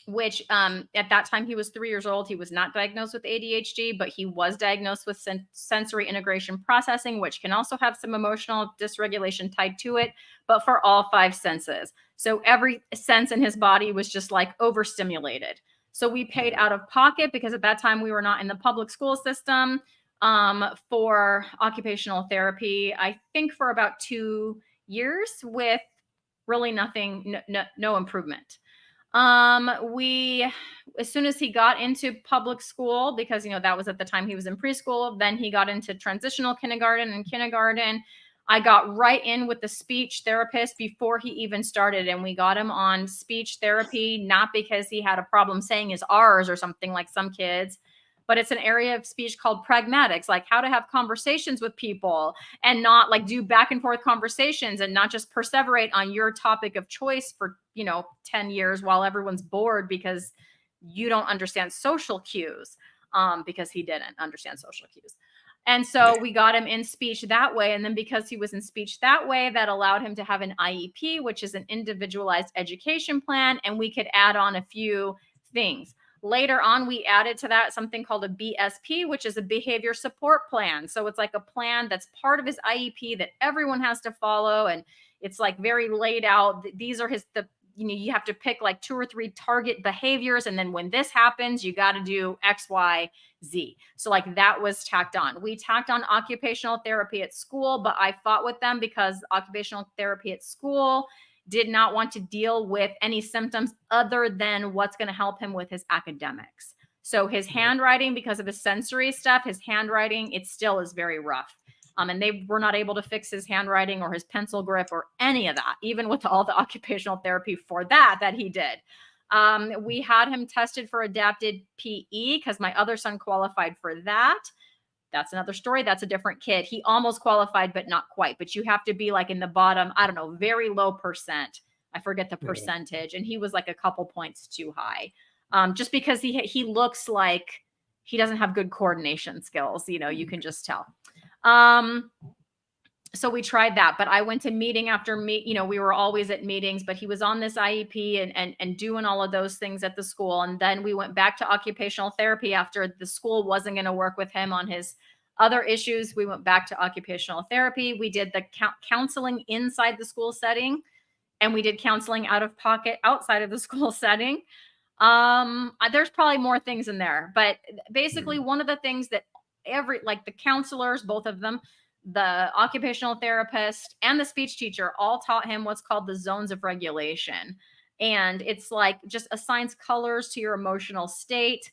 which at that time he was 3 years old. He was not diagnosed with ADHD, but he was diagnosed with sensory integration processing, which can also have some emotional dysregulation tied to it, but for all five senses. So, every sense in his body was just like overstimulated. So, we paid Yeah. out of pocket because at that time we were not in the public school system for occupational therapy, I think for about 2 years with really nothing, no improvement. We, as soon as he got into public school, because, that was at the time he was in preschool, then he got into transitional kindergarten and kindergarten. I got right in with the speech therapist before he even started, and we got him on speech therapy, not because he had a problem saying his R's or something like some kids, but it's an area of speech called pragmatics, like how to have conversations with people and not like do back and forth conversations and not just perseverate on your topic of choice for, 10 years while everyone's bored because you don't understand social cues, because he didn't understand social cues. And Yeah. so we got him in speech that way. And then because he was in speech that way, that allowed him to have an IEP, which is an individualized education plan. And we could add on a few things. Later on, we added to that something called a BSP, which is a behavior support plan. So it's like a plan that's part of his IEP that everyone has to follow. And it's like very laid out. These are you have to pick like 2 or 3 target behaviors. And then when this happens, you got to do X, Y, Z. So like that was tacked on. We tacked on occupational therapy at school, but I fought with them because occupational therapy at school did not want to deal with any symptoms other than what's going to help him with his academics. So his Yeah. handwriting, because of his sensory stuff, his handwriting, it still is very rough. And they were not able to fix his handwriting or his pencil grip or any of that, even with all the occupational therapy for that he did. We had him tested for adapted PE because my other son qualified for that. That's another story. That's a different kid. He almost qualified, but not quite. But you have to be like in the bottom, I don't know, very low percent. I forget the Yeah. percentage. And he was like a couple points too high. Just because he looks like he doesn't have good coordination skills. You can just tell. So we tried that, but I went to meeting after we were always at meetings, but he was on this IEP and doing all of those things at the school. And then we went back to occupational therapy after the school wasn't going to work with him on his other issues. We went back to occupational therapy. We did the counseling inside the school setting, and we did counseling out of pocket outside of the school setting. There's probably more things in there, but basically one of the things that the counselors, both of them, the occupational therapist, and the speech teacher all taught him what's called the zones of regulation. And it's like just assigns colors to your emotional state.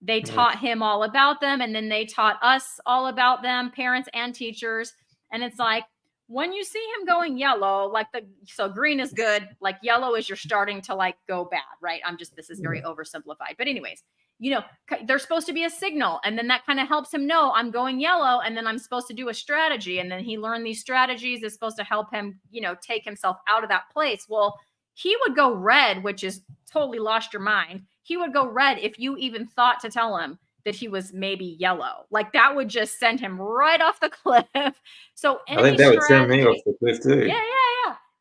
They taught him all about them, and then they taught us all about them, parents and teachers. And it's like, when you see him going yellow, like so green is good, like yellow is you're starting to like go bad, right? This is very oversimplified. But anyways, there's supposed to be a signal, and then that kind of helps him know I'm going yellow, and then I'm supposed to do a strategy. And then he learned these strategies. It's supposed to help him, take himself out of that place. Well, he would go red, which is totally lost your mind. He would go red if you even thought to tell him that he was maybe yellow. Like that would just send him right off the cliff. So I think that would send me off the cliff too. Yeah.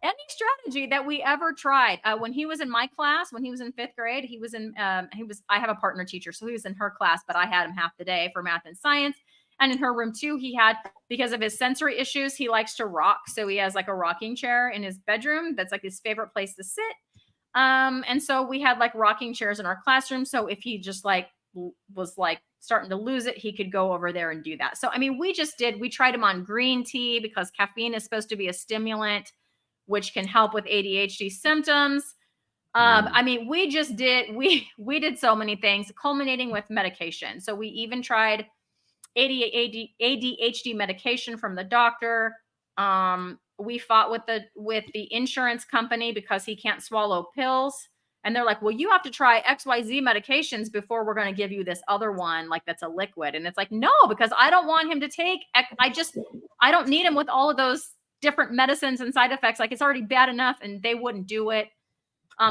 Any strategy that we ever tried. When he was in my class, when he was in 5th grade, I have a partner teacher, so he was in her class, but I had him half the day for math and science. And in her room too, because of his sensory issues, he likes to rock. So he has like a rocking chair in his bedroom. That's like his favorite place to sit. And so we had like rocking chairs in our classroom. So if he just like was like starting to lose it, he could go over there and do that. So, I mean, we tried him on green tea because caffeine is supposed to be a stimulant, which can help with ADHD symptoms. I mean, we did so many things, culminating with medication. So we even tried ADHD medication from the doctor. We fought with the insurance company because he can't swallow pills. And they're like, well, you have to try XYZ medications before we're going to give you this other one, like that's a liquid. And it's like, no, because I don't want him to take, I don't need him with all of those different medicines and side effects. Like it's already bad enough, and they wouldn't do it.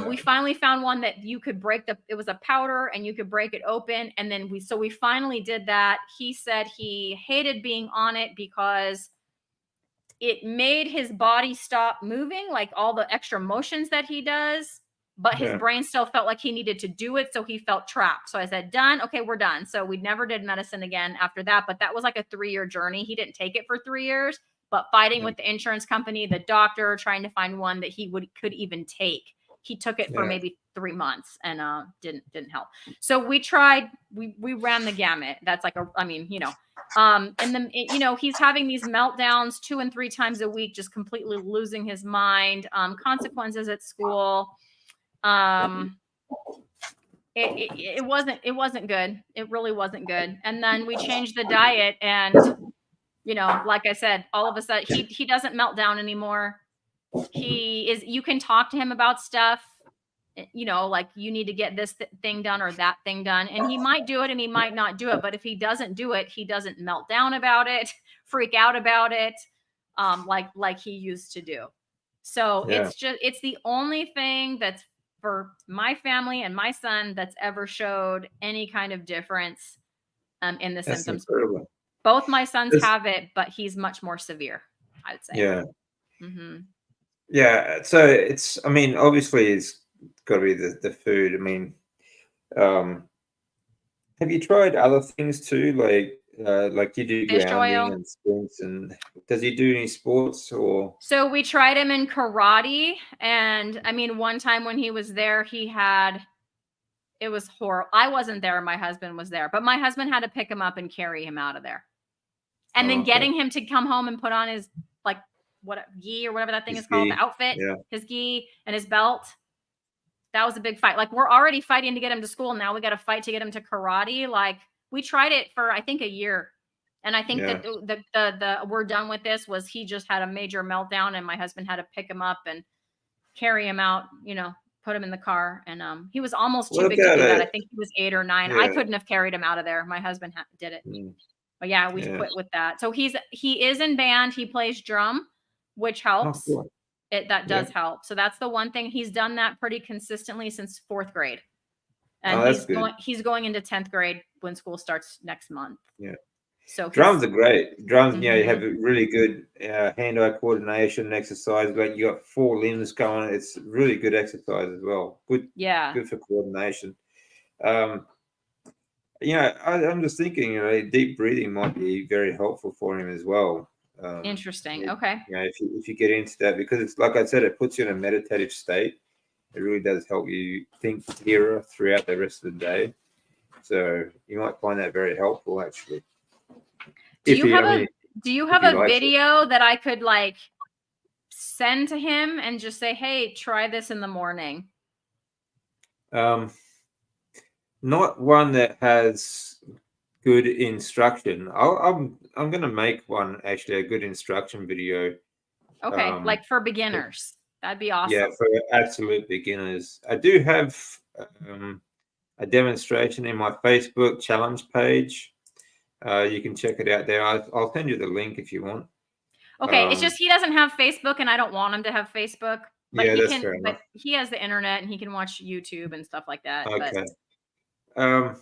We finally found one that you could it was a powder and you could break it open. And then we finally did that. He said he hated being on it because it made his body stop moving, like all the extra motions that he does, but his brain still felt like he needed to do it. So he felt trapped. So I said, done. Okay, we're done. So we never did medicine again after that. But that was like a 3-year journey. He didn't take it for 3 years, but fighting with the insurance company, the doctor, trying to find one that he could even take. He took it for maybe 3 months and didn't help. So we tried, we ran the gamut. That's like and then he's having these meltdowns 2 and 3 times a week, just completely losing his mind. Consequences at school. It wasn't good. It really wasn't good. And then we changed the diet, and like I said, all of a sudden he doesn't melt down anymore. You can talk to him about stuff, like you need to get this thing done or that thing done. And he might do it and he might not do it. But if he doesn't do it, he doesn't melt down about it, freak out about it, like he used to do. So it's the only thing that's for my family and my son that's ever showed any kind of difference in the symptoms. Incredible. Both my sons have it, but he's much more severe, I would say. Yeah. Mm-hmm. Yeah. So obviously it's got to be the food. I mean, have you tried other things too? Like you do Fish grounding oil and sprints, and does he do any sports or? So we tried him in karate, and I mean, one time when he was there, it was horrible. I wasn't there. My husband was there, but my husband had to pick him up and carry him out of there. And then getting him to come home and put on his gi or whatever that thing is called, the outfit, his gi and his belt. That was a big fight. Like, we're already fighting to get him to school. Now we got to fight to get him to karate. Like, we tried it for, I think, a year. And I think that the we're done with this was he just had a major meltdown, and my husband had to pick him up and carry him out, put him in the car. And he was almost too big to do that. I think he was 8 or 9. I couldn't have carried him out of there. My husband did it. But yeah, we quit with that. So he is in band. He plays drum, which helps. Oh, cool. That does help. So that's the one thing. He's done that pretty consistently since 4th grade. And he's going into 10th grade when school starts next month. Yeah. So drums are great. Drums, you have a really good hand-eye coordination exercise. Like, you got 4 limbs going. It's really good exercise as well. Good for coordination. I'm just thinking, deep breathing might be very helpful for him as well. Interesting. Okay. If you get into that, because it's like I said, it puts you in a meditative state. It really does help you think clearer throughout the rest of the day. So you might find that very helpful, actually. Do you have Do you if have he a likes it. video that I could like send to him and just say, "Hey, try this in the morning"? Not one that has good instruction. I'm going to make one, actually, a good instruction video. Okay, like for beginners. That'd be Yeah, awesome. for absolute beginners. I do have um, a demonstration in my Facebook challenge page. You can check it out there. I'll send you the link if you want. Okay, it's just he doesn't have Facebook and I don't want him to have Facebook, Yeah, that's fair but enough. he has the internet and he can watch YouTube and stuff like that. But Okay. Um,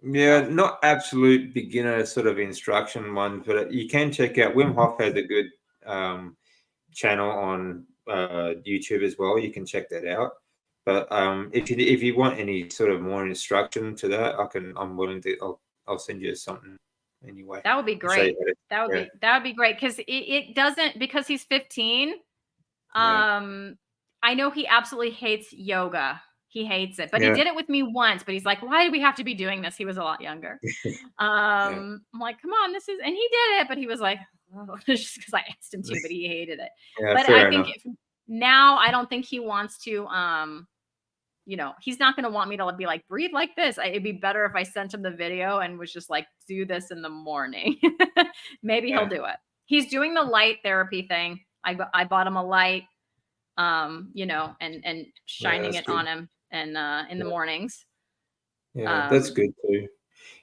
yeah, so not absolute beginner sort of instruction one, but you can check out Wim Hof has a good channel on YouTube as well. You can check that out. But if you want any sort of more instruction to that, I'm willing to. I'll send you something anyway. that would be To show you great. how to, yeah, That would be great because it doesn't because he's 15. yeah, I know he absolutely hates yoga. He hates it, but he yeah, did it with me once. But he's like, "Why do we have to be doing this?" He was a lot younger. yeah, I'm like, "Come on, this is," and he did it, but he was like, "Oh," just because I asked him to, but he hated it. yeah. But I Fair think enough. now I don't think he wants to. He's not going to want me to be like breathe like this. It'd be better if I sent him the video and was just like, do this in the morning. Maybe he'll Yeah, do it. He's doing the light therapy thing. I bought him a light, and yeah. shining That's it good. on him and in the Yeah, mornings. yeah, that's Um, good too.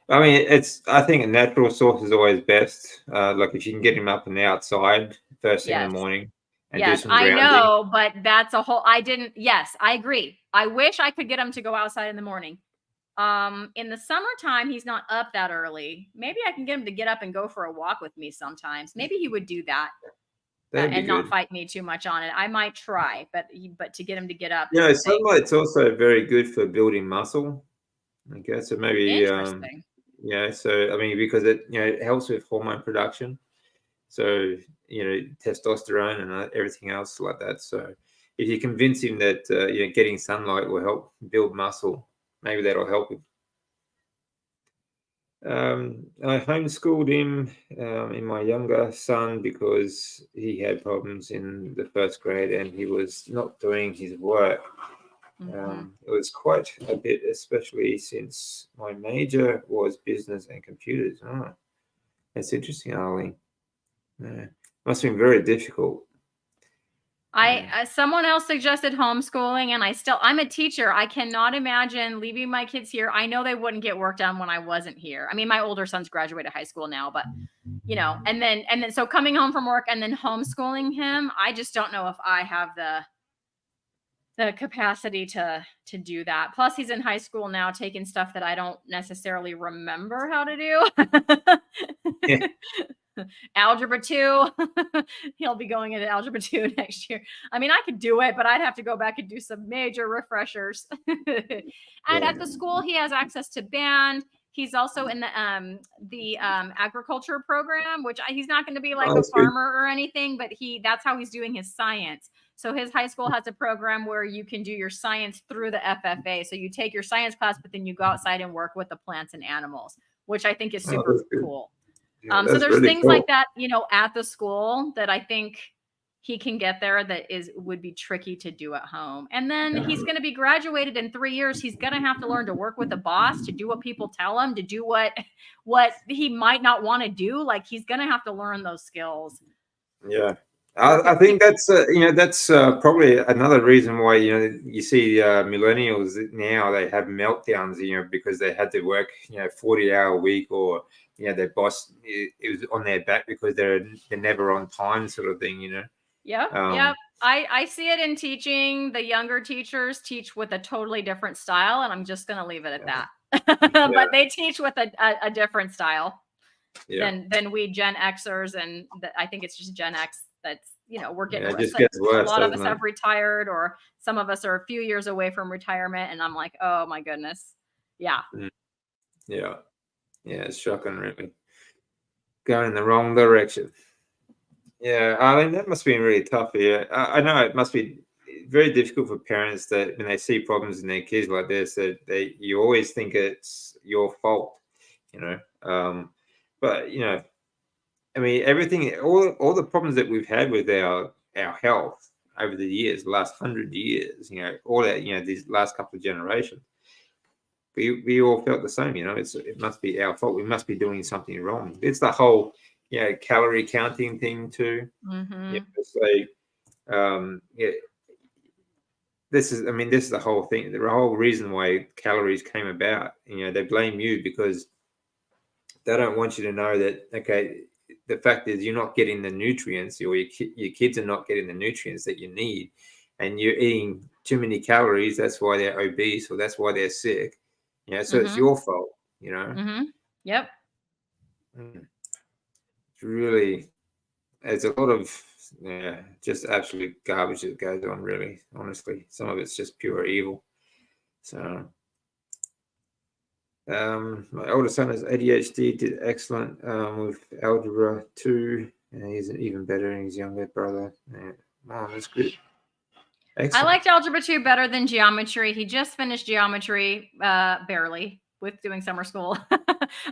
I mean, I think a natural source is always best. Like if you can get him up and outside first thing in the yes. morning and do Yes, some I grounding. know, but that's a whole I didn't yes, I agree. I wish I could get him to go outside in the morning. In the summertime, he's not up that early. Maybe I can get him to get up and go for a walk with me sometimes. Maybe he would do that That'd be and not good. fight me too much on it. I might try, but to get him to get up You is know, the thing. sunlight's also very good for building muscle. Okay, so maybe Interesting. so I mean because it helps with hormone production. So testosterone and everything else like that. So if you convince him that getting sunlight will help build muscle, maybe that'll help him. I homeschooled him in my younger son because he had problems in the first grade and he was not doing his work. Mhm. It was quite a bit, especially since my major was business and computers. Oh, that's interesting, Arlene. Yeah. Must have been very difficult. Yeah. Someone else suggested homeschooling and I'm a teacher. I cannot imagine leaving my kids here. I know they wouldn't get work done when I wasn't here. I mean, my older son's graduated high school now, but and then so coming home from work and then homeschooling him, I just don't know if I have the capacity to do that. Plus he's in high school now taking stuff that I don't necessarily remember how to Yeah. do. Algebra 2. He'll be going into algebra 2 next year. I mean, I could do it, but I'd have to go back and do some major refreshers. And at the school, he has access to band. He's also in the agriculture program, which he's not going to be like Oh, a that's good. farmer or anything, but that's how he's doing his science. So his high school has a program where you can do your science through the FFA. So you take your science class, but then you go outside and work with the plants and animals, which I think is Oh, super that's good. cool. Yeah, So that's there's really things like cool. that, at the school that I think he can get there that would be tricky to do at home. And then he's going to be graduated in 3 years. He's going to have to learn to work with a boss, to do what people tell him, to do what he might not want to do. Like he's going to have to learn those skills. Yeah. Work I with think people. that's probably another reason why you see millennials now they have meltdowns because they had to work 40-hour week or their boss it was on their back because they're never on time sort of thing. Yep. Um, Yep. I see it in teaching. The younger teachers teach with a totally different style, and I'm just going to leave it at that. yeah, But they teach with a different style yeah, than we Gen Xers, and I think it's just Gen X that's we're getting yeah. It just gets a worse, lot of us doesn't it? have retired, or some of us are a few years away from retirement, and I'm like, oh my goodness, yeah. Mm, yeah, yeah. It's shocking, really. Going in the wrong direction. Yeah, I mean that must be really tough. Yeah, I know it must be very difficult for parents that when they see problems in their kids like this, that you always think it's your fault, you know. But I mean, everything, all the problems that we've had with our health over the years, the last 100 years, all that, these last couple of generations, we all felt the same. It must be our fault. We must be doing something wrong. It's the whole, calorie counting thing too. Mm-hmm. It's like, yeah, this is the whole thing. The whole reason why calories came about. They blame you because they don't want you to know that, okay, the fact is you're not getting the nutrients, or your kids are not getting the nutrients that you need, and you're eating too many calories. That's why they're obese, or that's why they're sick. So it's Mm-hmm. your fault. Mm-hmm. Yep. It's really, there's a lot of just absolute garbage that goes on. Really, honestly, some of it's just pure evil. So. My older son has ADHD, did excellent with algebra 2, and he's even better in his younger brother. Wow, that's good. I Excellent. liked algebra 2 better than geometry. He just finished geometry barely with doing summer school.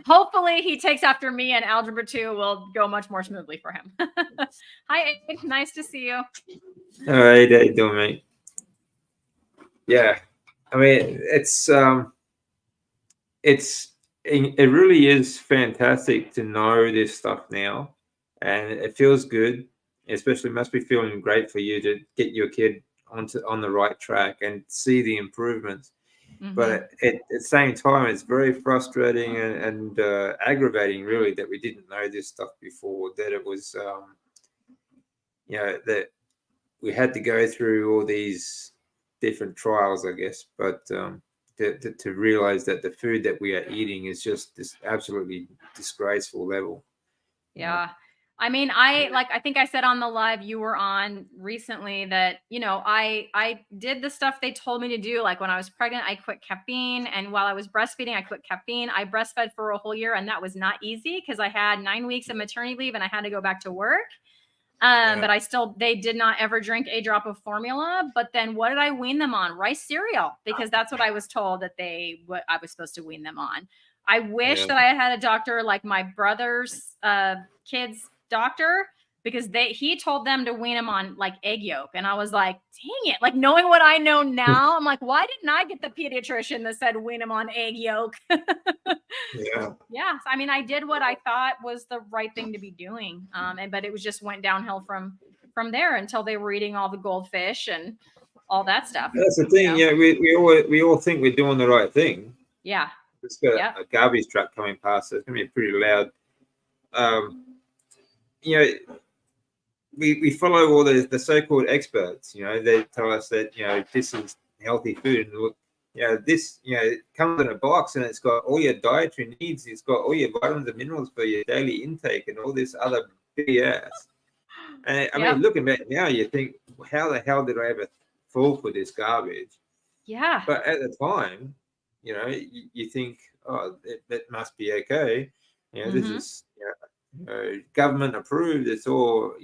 Hopefully he takes after me and algebra 2 will go much more smoothly for him. Hi, Abe. Nice to see you. All right, how you doing, mate? Yeah, I mean, it really is fantastic to know this stuff now, and it feels good. Especially, must be feeling great for you to get your kid on the right track and see the improvements. Mm-hmm. But at the same time, it's very frustrating and aggravating, really, that we didn't know this stuff before. That it was, that we had to go through all these different trials, I guess. But to realize that the food that we are eating is just this absolutely disgraceful level. Yeah. I mean, I think I said on the live you were on recently that, I did the stuff they told me to do. Like when I was pregnant, I quit caffeine. And while I was breastfeeding, I quit caffeine. I breastfed for a whole year, and that was not easy because I had 9 weeks of maternity leave and I had to go back to work. But they did not ever drink a drop of formula. But then what did I wean them on? Rice cereal, because that's what I was told that what I was supposed to wean them on. I wish that I had a doctor like my brother's kid's doctor, because he told them to wean them on like egg yolk. And I was like, dang it. Like knowing what I know now, I'm like, why didn't I get the pediatrician that said wean them on egg yolk? Yeah. I mean, I did what I thought was the right thing to be doing. But it was just went downhill from there until they were eating all the goldfish and all that stuff. That's the thing. We all think we're doing the right thing. Yeah. It's got a garbage truck coming past, so it's going to be pretty loud. We follow all the so-called experts. They tell us that this is healthy food, and this it comes in a box and it's got all your dietary needs. It's got all your vitamins and minerals for your daily intake and all this other BS. And I mean, looking back now, you think, how the hell did I ever fall for this garbage? Yeah. But at the time, you think, oh, that must be okay. This is government approved. It's all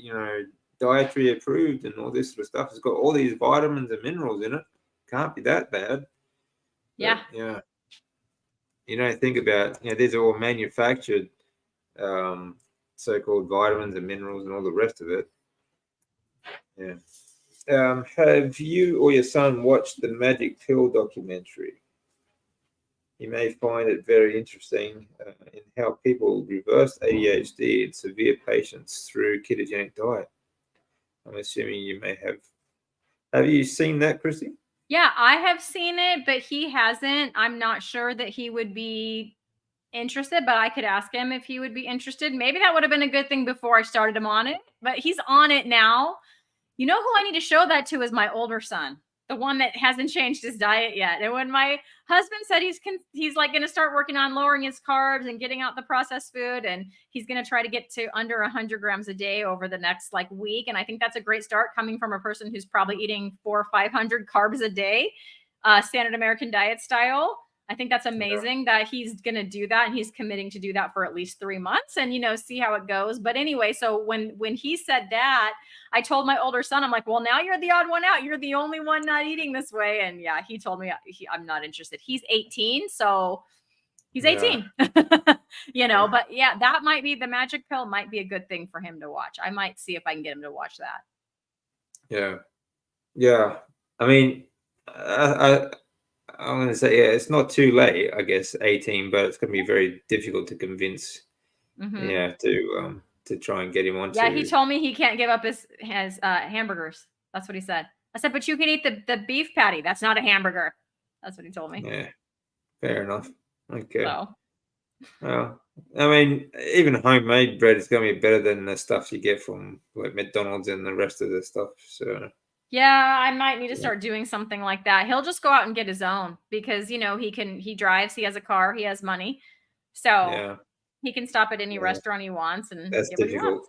dietary approved and all this sort of stuff. It's got all these vitamins and minerals in it. Can't be that bad. Yeah. But, you don't think about these are all manufactured so-called vitamins and minerals and all the rest of it. Yeah. Have you or your son watched the Magic Pill documentary? You may find it very interesting in how people reverse ADHD in severe patients through ketogenic diet. I'm assuming you may have. Have you seen that, Christy? Yeah, I have seen it, but he hasn't. I'm not sure that he would be interested, but I could ask him if he would be interested. Maybe that would have been a good thing before I started him on it, but he's on it now. You know who I need to show that to is my older son, the one that hasn't changed his diet yet. And when my husband said he's like going to start working on lowering his carbs and getting out the processed food, and he's going to try to get to under 100 grams a day over the next like week. And I think that's a great start coming from a person who's probably eating 400 or 500 carbs a day, standard American diet style. I think that's amazing that he's going to do that, and he's committing to do that for at least 3 months and, see how it goes. But anyway, so when he said that, I told my older son, I'm like, well, now you're the odd one out. You're the only one not eating this way. And yeah, he told me I'm not interested. He's 18. So He's Yeah. 18. But yeah, that might be the magic pill might be a good thing for him to watch. I might see if I can get him to watch that. Yeah. Yeah. I mean, I I'm going to say, yeah, it's not too late, I guess, 18, but it's going to be very difficult to convince, Hmm. yeah, to try and get him Yeah, he onto, told me he can't give up his hamburgers. That's what he said. I said, but you can eat the beef patty. That's not a hamburger. That's what he told me. yeah, fair enough. Okay. So Well, I mean, even homemade bread is going to be better than the stuff you get from like McDonald's and the rest of the stuff. So, yeah, I might need to yeah, start doing something like that. He'll just go out and get his own because he drives, he has a car, he has money. So yeah, he can stop at any yeah, restaurant he wants and that's get what he wants.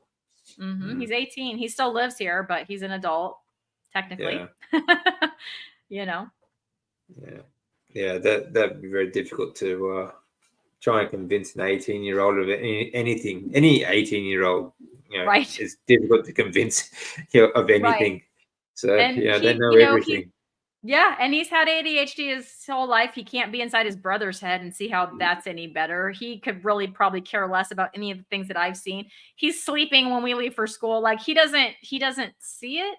difficult. Mm, He's 18. He still lives here, but he's an adult, yeah, technically. you know. yeah, yeah. That'd be very difficult to try and convince an 18-year-old of anything. Any 18-year-old, Right. it's difficult to convince of Right. anything. So And yeah, they he, know he's everything. yeah, and he's had ADHD his whole life. He can't be inside his brother's head and see how that's any better. He could really probably care less about any of the things that I've seen. He's sleeping when we leave for school. Like he doesn't see it.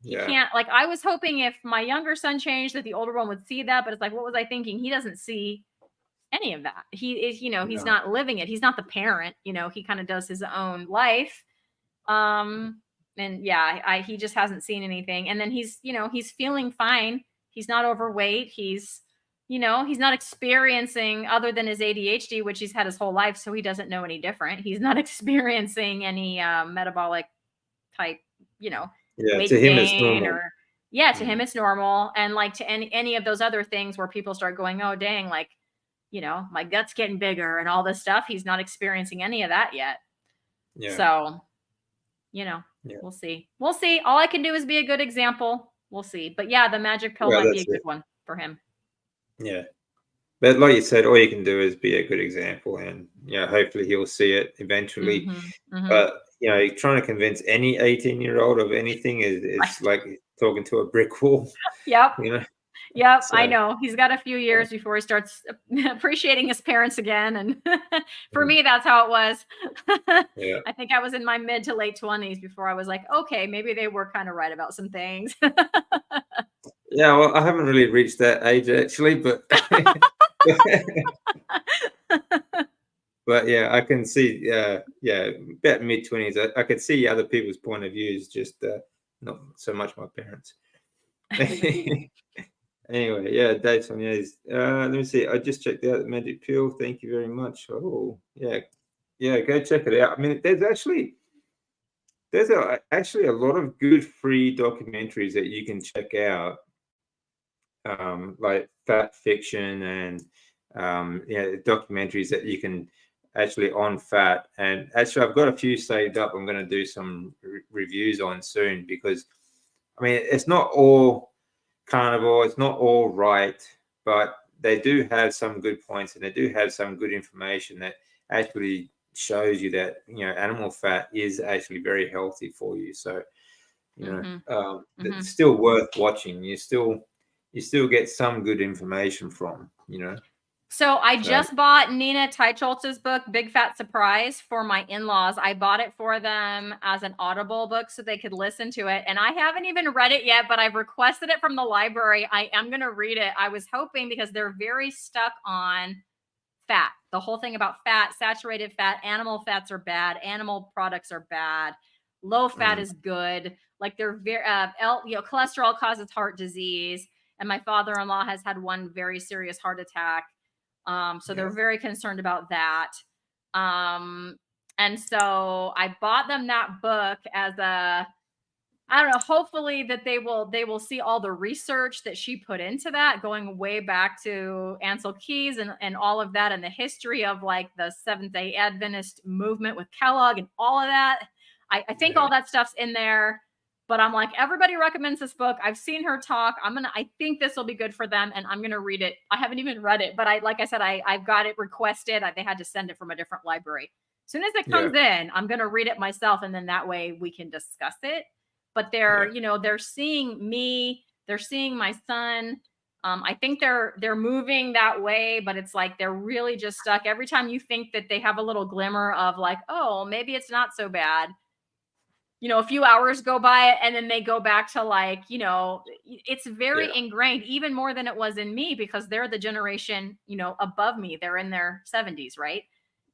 He Yeah, can't like I was hoping if my younger son changed that the older one would see that, but it's like what was I thinking? He doesn't see any of that. He is, he's no, not living it. He's not the parent, he kind of does his own life. And yeah, he just hasn't seen anything. And then he's feeling fine. He's not overweight. He's not experiencing other than his ADHD, which he's had his whole life, so he doesn't know any different. He's not experiencing any metabolic type, you know, yeah. To weight him, it's gain normal. or yeah, to him Mm, it's normal. And like to any of those other things where people start going, oh dang, like, my gut's getting bigger and all this stuff, he's not experiencing any of that yet. yeah, So you know, yeah, we'll see. We'll see. All I can do is be a good example. We'll see. But yeah, the magic pill yeah. might be a That's good it. one for him. Yeah. But like you said, all you can do is be a good example, and hopefully he'll see it eventually. Mhm. Mhm. But trying to convince any 18-year-old of anything is Right. like talking to a brick wall, Yep. you know. Yep, I So know. He's got a few years before he starts appreciating his parents again, and for mm, me, that's how it was. yeah, I think I was in my mid to late 20s before I was like, "Okay, maybe they were kinda right about some things." yeah. Well, I haven't really reached that age actually, but but yeah, I can see. Yeah, about mid-20s. I could see other people's point of views, just not so much my parents. Anyway, yeah, dates on yes. Let me see. I just checked out the Magic Pill. Thank you very much. Oh, yeah, yeah. Go check it out. I mean, there's actually a lot of good free documentaries that you can check out, like Fat Fiction and documentaries that you can actually on fat. And actually, I've got a few saved up. I'm going to do some reviews on soon because I mean, it's not all carnivore, it's not all right, but they do have some good points and they do have some good information that actually shows you that animal fat is actually very healthy for you. So Mhm. it's Mhm. still worth watching. You still get some good information from. So I So just bought Nina Teicholz's book, Big Fat Surprise, for my in-laws. I bought it for them as an Audible book so they could listen to it. And I haven't even read it yet, but I've requested it from the library. I am going to read it. I was hoping because they're very stuck on fat. The whole thing about fat, saturated fat, animal fats are bad, animal products are bad, low fat mm, is good. Like they're very, cholesterol causes heart disease. And my father-in-law has had one very serious heart attack. So yeah, they're very concerned about that. Um, and so I bought them that book as a I don't know, hopefully that they will see all the research that she put into that going way back to Ansel Keys and all of that and the history of like the Seventh-day Adventist movement with Kellogg and all of that. I think yeah, all that stuff's in there, but I'm like, everybody recommends this book. I've seen her talk. I think this will be good for them and I'm gonna read it. I haven't even read it, but like I said, I've got it requested. They had to send it from a different library. As soon as it yeah, comes in, I'm gonna read it myself and then that way we can discuss it. But yeah, they're seeing me, they're seeing my son, I think they're moving that way, but it's like they're really just stuck. Every time you think that they have a little glimmer of like, oh, maybe it's not so bad, a few hours go by and then they go back to like, it's very ingrained, even more than it was in me, because they're the generation, above me. They're in their 70s, right?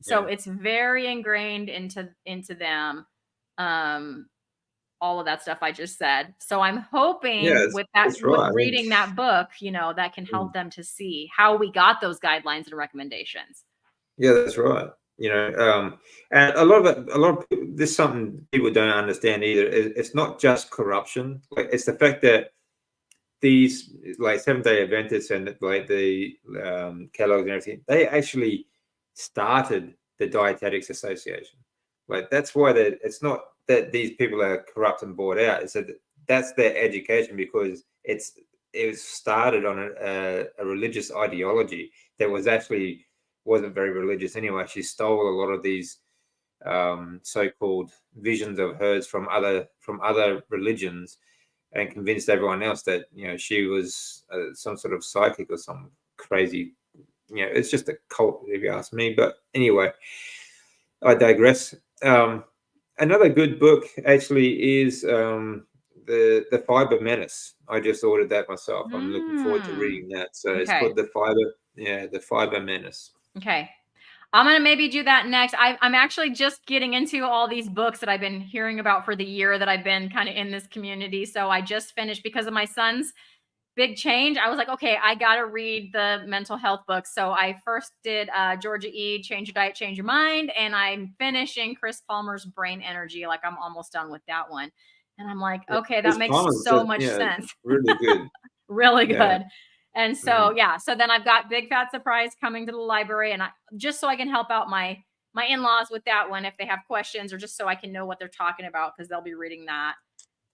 So it's very ingrained into them. All of that stuff I just said. So I'm hoping with that's right. I mean, reading that book, that can help them to see how we got those guidelines and recommendations. Yeah, that's right. And a lot of this is something people don't understand either. It's not just corruption. Like, it's the fact that these like Seventh-day Adventists and like the Kellogg's and everything, they actually started the Dietetics Association. Like, that's why it's not that these people are corrupt and bought out. It's that that's their education, because it was started on a religious ideology that wasn't very religious anyway. She stole a lot of these so-called visions of hers from other religions, and convinced everyone else that she was some sort of psychic or some crazy. It's just a cult, if you ask me. But anyway, I digress. Another good book actually is the Fiber Menace. I just ordered that myself. I'm looking forward to reading that. So it's called the Fiber Menace. Okay. I'm going to maybe do that next. I'm actually just getting into all these books that I've been hearing about for the year that I've been kind of in this community. So I just finished, because of my son's big change, I was like, okay, I got to read the mental health books. So I first did Georgia E, Change Your Diet, Change Your Mind. And I'm finishing Chris Palmer's Brain Energy. Like, I'm almost done with that one. And I'm like, okay, that makes so much sense. Really good. Really good. And so, so then I've got Big Fat Surprise coming to the library, and just so I can help out my in-laws with that one if they have questions, or just so I can know what they're talking about, because they'll be reading that.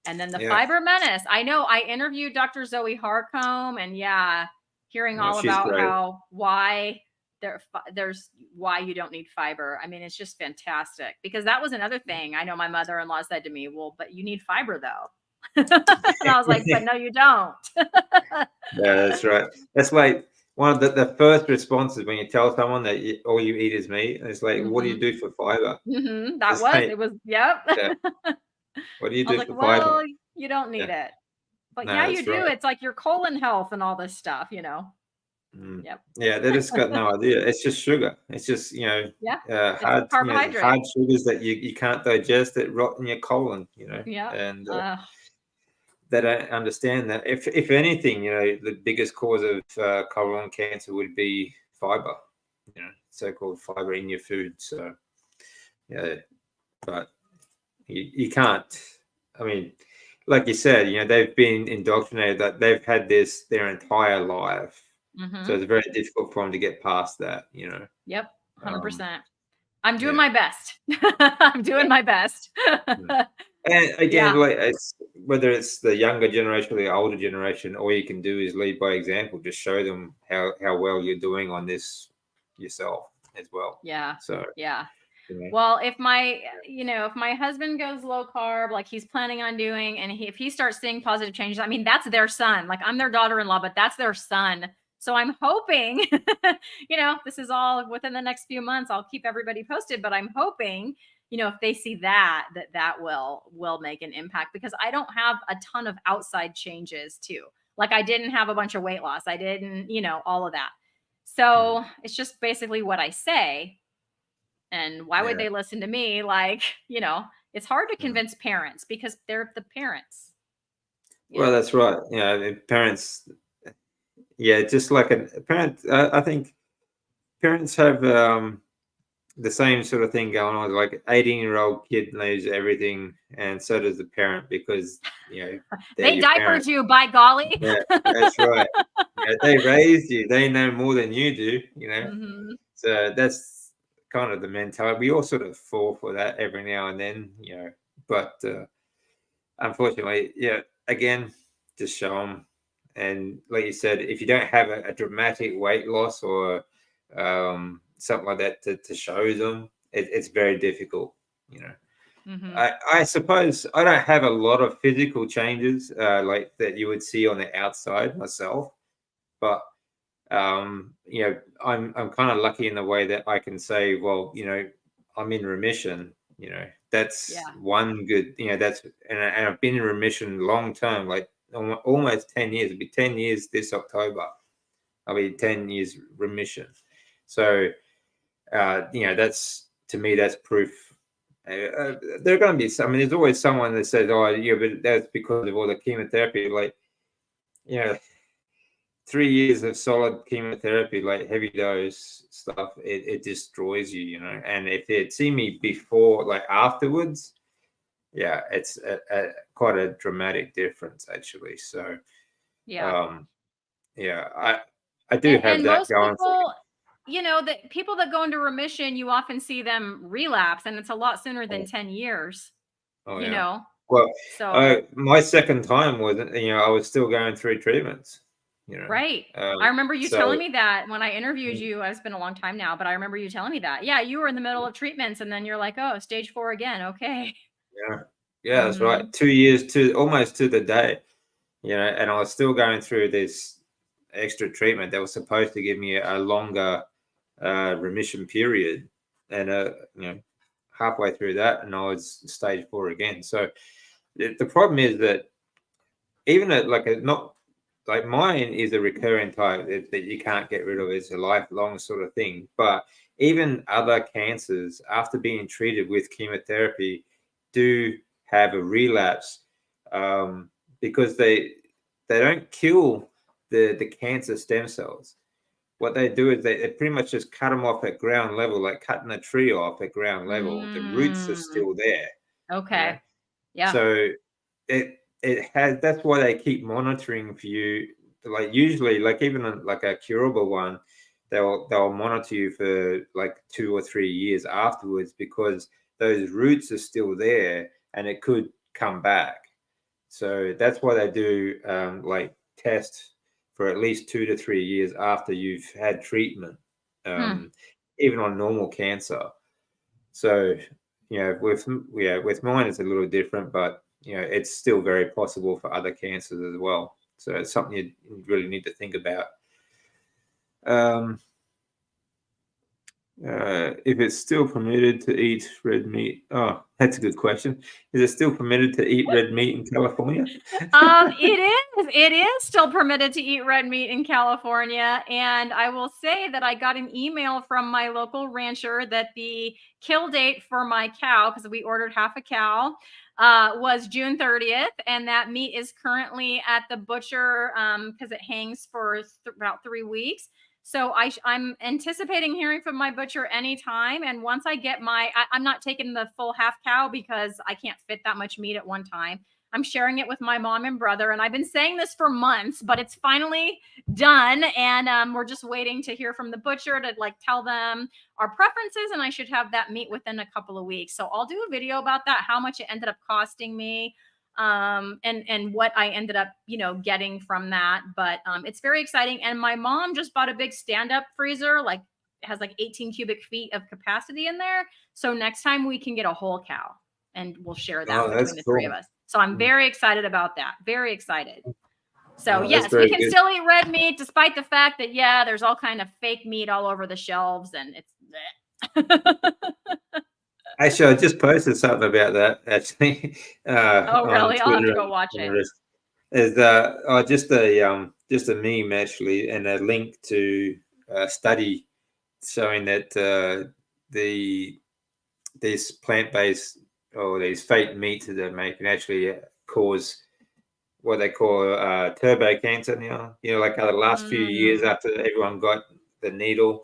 And then the Fiber Menace. I know I interviewed Dr. Zoe Harcombe, and hearing all about why why you don't need fiber. I mean, it's just fantastic, because that was another thing. I know my mother-in-law said to me, well, but you need fiber though. And I was like, but no, you don't. Yeah, that's right. That's like one of the first responses when you tell someone that all you eat is meat. It's like, what do you do for fiber? It was. What do you do for well, fiber? You don't need it. But No, you do. It's like your colon health and all this stuff, Yeah, they just got no idea. It's just sugar. It's just hard carbohydrate. Hard sugars that you can't digest, that rot in your colon. And they don't understand that. If anything, the biggest cause of colon cancer would be fiber. So-called fiber in your food. So but you can't. I mean, like you said, they've been indoctrinated that they've had this their entire life. So it's very difficult for them to get past that, Yep, 100%. I'm doing my best. I'm doing my best. And again, like whether it's the younger generation or the older generation, all you can do is lead by example. Just show them how well you're doing on this yourself as well. Yeah. So Well, if my husband goes low carb, like he's planning on doing, and if he starts seeing positive changes, I mean, that's their son. Like, I'm their daughter-in-law, but that's their son. So I'm hoping, this is all within the next few months. I'll keep everybody posted, but I'm hoping, if they see that will make an impact, because I don't have a ton of outside changes too. Like, I didn't have a bunch of weight loss. I didn't, all of that. So it's just basically what I say. And why would they listen to me? Like, it's hard to convince parents, because they're the parents. Well, that's right. Parents, just like a parent, I think parents have the same sort of thing going on. Like, 18-year-old kid knows everything, and so does the parent, because they diapered you, by golly. That's right. They raised you. They know more than you do. So that's kind of the mentality. We all sort of fall for that every now and then. But unfortunately, again, just show them. And like you said, if you don't have a dramatic weight loss or something like that to show them, it's very difficult. I suppose I don't have a lot of physical changes like that you would see on the outside myself, but you know, I'm kind of lucky in the way that I can say, well, you know, I'm in remission. You know, that's Yeah. one good. You know, and I've been in remission long term, like almost 10 years. It'll be 10 years this October. I'll be 10 years remission. So, you know, that's to me, that's proof. There are going to be some. I mean, there's always someone that says, "Oh, yeah, but that's because of all the chemotherapy." Like, you know, 3 years of solid chemotherapy, like heavy dose stuff, it destroys you, you know. And if they'd seen me before, like afterwards, yeah, it's quite a dramatic difference actually. So, Yeah. um, yeah, I do have And that most going for me. people, the people that go into remission, you often see them relapse, and it's a lot sooner than Oh, 10 years, oh, you yeah. know? Well, So, my second time was, you know, I was still going through treatments, you know. right. I remember you So telling me that when I interviewed mm, you. It's been a long time now, but I remember you telling me that. Yeah, you were in the middle of treatments, and then you're like, "Oh, stage 4 again. Okay." yeah, yeah, that's right. Mhm. 2 years to almost to the day, you know, and I was still going through this extra treatment that was supposed to give me a longer remission period, and you know, halfway through that, and I was stage 4 again. So the problem is that even at like a not like mine is a recurring type that you can't get rid of. It's a lifelong sort of thing. But even other cancers, after being treated with chemotherapy, do have a relapse, because they don't kill the cancer stem cells. What they do is they pretty much just cut them off at ground level, like cutting a tree off at ground level. The roots are Mm. still there, you know. Okay. Yeah. So it has, that's why they keep monitoring for you. Like usually, like even like a curable one, they'll monitor you for like 2 or 3 years afterwards, because those roots are still there and it could come back. So that's why they do like test for at least 2 to 3 years after you've had treatment, Hmm. um, even on normal cancer. So, you know, with mine it's a little different, but you know, it's still very possible for other cancers as well. So it's something you really need to think about. Um, if it's still permitted to eat red meat, oh, that's a good question. Is it still permitted to eat red meat in California? It is. It is still permitted to eat red meat in California. And I will say that I got an email from my local rancher that the kill date for my cow, because we ordered half a cow, was June 30th. And that meat is currently at the butcher because it hangs for about 3 weeks. So I'm anticipating hearing from my butcher anytime. And once I get I'm not taking the full half cow because I can't fit that much meat at one time. I'm sharing it with my mom and brother, and I've been saying this for months, but it's finally done, and we're just waiting to hear from the butcher to like tell them our preferences, and I should have that meat within a couple of weeks. So I'll do a video about that, how much it ended up costing me, and what I ended up, getting from that. But it's very exciting, and my mom just bought a big stand-up freezer, like it has like 18 cubic feet of capacity in there. So next time we can get a whole cow and we'll share that Oh, that's between the three of cool. us. So I'm Mm. very excited about that. Very excited. So Oh, that's yes, we very can good. still eat red meat despite the fact that there's all kind of fake meat all over the shelves and it's Actually, I just posted something about that actually Oh, on really? I'll have to Twitter go and watch it. Pinterest. Is just a meme actually, and a link to a study showing that the these plant-based or these fake meats that they're making actually cause what they call turbo cancer now. You know, like the last few years Mm. after everyone got the needle,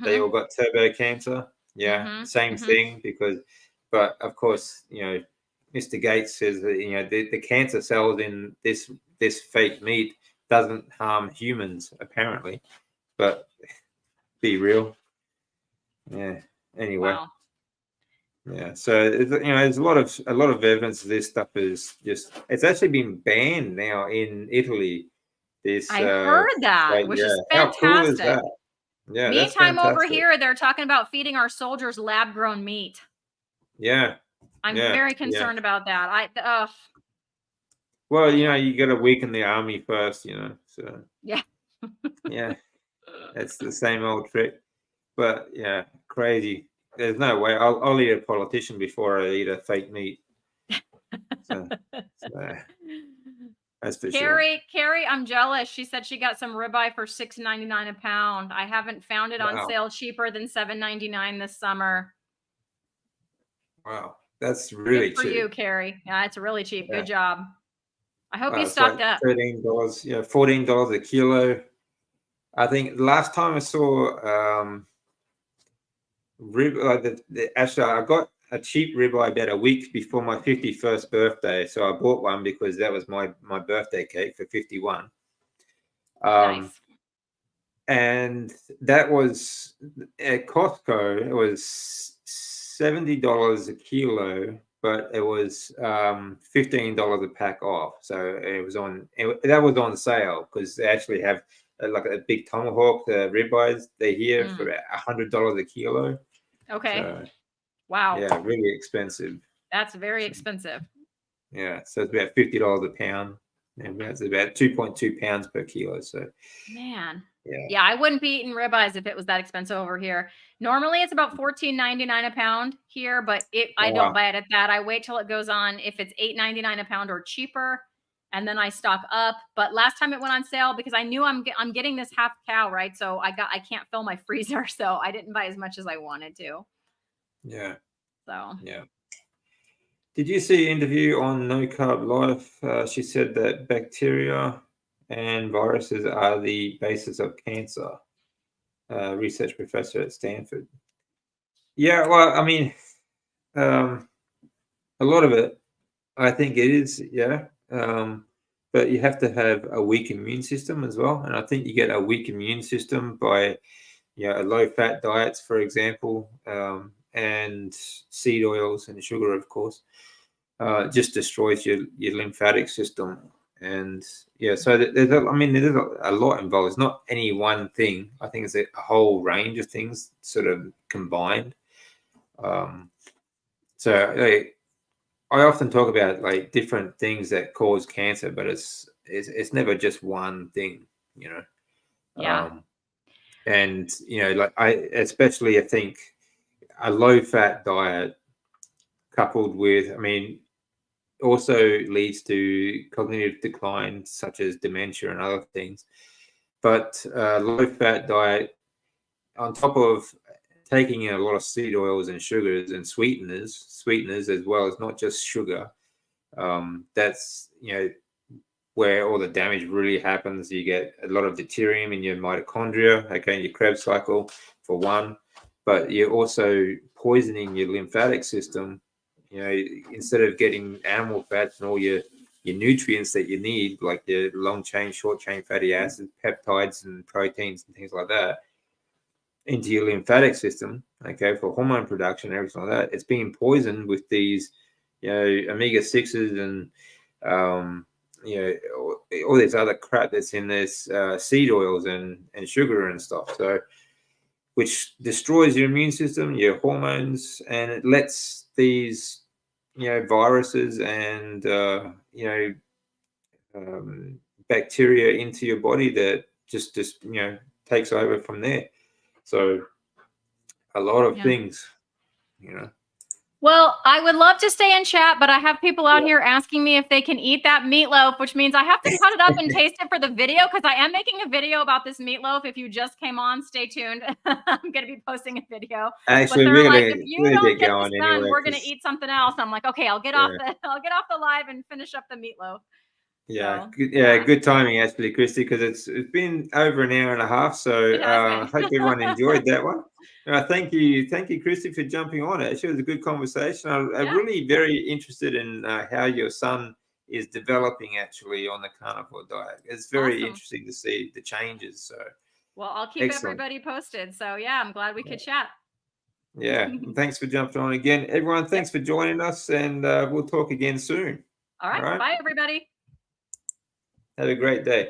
they all Mhm. got turbo cancer. Yeah, Mhm. same Mhm. thing because, but of course, you know, Mr. Gates says that you know the cancer cells in this fake meat doesn't harm humans apparently, but be real. Yeah. Anyway. Wow. Yeah, so you know, there's a lot of evidence this stuff is just it's actually been banned now in Italy. This I heard that, like which yeah, is how cool is fantastic. that? Yeah, that's Meantime, over fantastic. here, they're talking about feeding our soldiers lab grown meat. Yeah, I'm yeah, very yeah. concerned about that. Well, you know, Anyway. you got to weaken the army first, you know. So Yeah. Yeah, it's the same old trick. But yeah, crazy. There's no way. I'll eat a politician before I eat a fake meat. So that's for sure. Carrie, I'm jealous. She said she got some ribeye for $6.99 a pound. I haven't found it on Wow. sale cheaper than $7.99 this summer. Wow. That's really Good for cheap. you, Carrie. Yeah, it's really cheap. Yeah. Good job. I hope you It's like stocked up. $13, $14 a kilo. I think last time I saw actually I got a cheap ribeye about a week before my 51st birthday, so I bought one because that was my birthday cake for 51. Nice. And that was at Costco. It was $70 a kilo, but it was $15 a pack off. So it was that was on sale because they actually have like a big tomahawk, the ribeyes. They're here for about $100 a kilo. Okay. So, wow. Yeah, really expensive. That's very expensive. Yeah, so it's about $50 a pound, and that's about 2.2 pounds per kilo. So, man, yeah, yeah, I wouldn't be eating ribeyes if it was that expensive over here. Normally, it's about $14.99 a pound here, but I don't buy it at that. I wait till it goes on if it's $8.99 a pound or cheaper, and then I stock up. But last time it went on sale because I knew I'm getting this half cow, right? So I can't fill my freezer, so I didn't buy as much as I wanted to. Yeah. So yeah. Did you see an interview on No Carb Life? She said that bacteria and viruses are the basis of cancer. Research professor at Stanford. Yeah, well, I mean, a lot of it, I think it is, yeah. But you have to have a weak immune system as well, and I think you get a weak immune system by, low-fat diets, for example, and seed oils and sugar, of course. Just destroys your lymphatic system, and yeah, so there's a lot involved. It's not any one thing. I think it's a whole range of things sort of combined. So I often talk about like different things that cause cancer, but it's never just one thing, you know. yeah, And like I think a low-fat diet coupled with, also leads to cognitive decline, such as dementia and other things. But low-fat diet, on top of taking in a lot of seed oils and sugars and sweeteners as well as not just sugar, that's where all the damage really happens. You get a lot of deuterium in your mitochondria, okay, in your Krebs cycle, for one, but you're also poisoning your lymphatic system. Instead of getting animal fats and all your nutrients that you need, like the long chain, short chain fatty acids, peptides, and proteins and things like that, into your lymphatic system, okay, for hormone production and everything like that, it's being poisoned with these, omega-6s and, all this other crap that's in this seed oils and sugar and stuff. So, which destroys your immune system, your hormones, and it lets these, viruses and, bacteria into your body that just takes over from there. So a lot of things, Well, I would love to stay in chat, but I have people out here asking me if they can eat that meatloaf, which means I have to cut it up and taste it for the video because I am making a video about this meatloaf. If you just came on, stay tuned. I'm going to be posting a video. Actually, but they're like, if you don't get get going this done, anyway, we're going to eat something else. I'm like, okay, I'll get off the live and finish up the meatloaf. Yeah, So, good timing actually, Christy, because it's been over an hour and a half. So I hope everyone enjoyed that one. Thank you, Christy, for jumping on. Actually, it was a good conversation. I'm really very interested in how your son is developing actually on the carnivore diet. It's very interesting to see the changes. So, well, I'll keep everybody posted. So yeah, I'm glad we could chat. Yeah, thanks for jumping on again, everyone. Thanks for joining us, and we'll talk again soon. All right. Bye, everybody. Have a great day.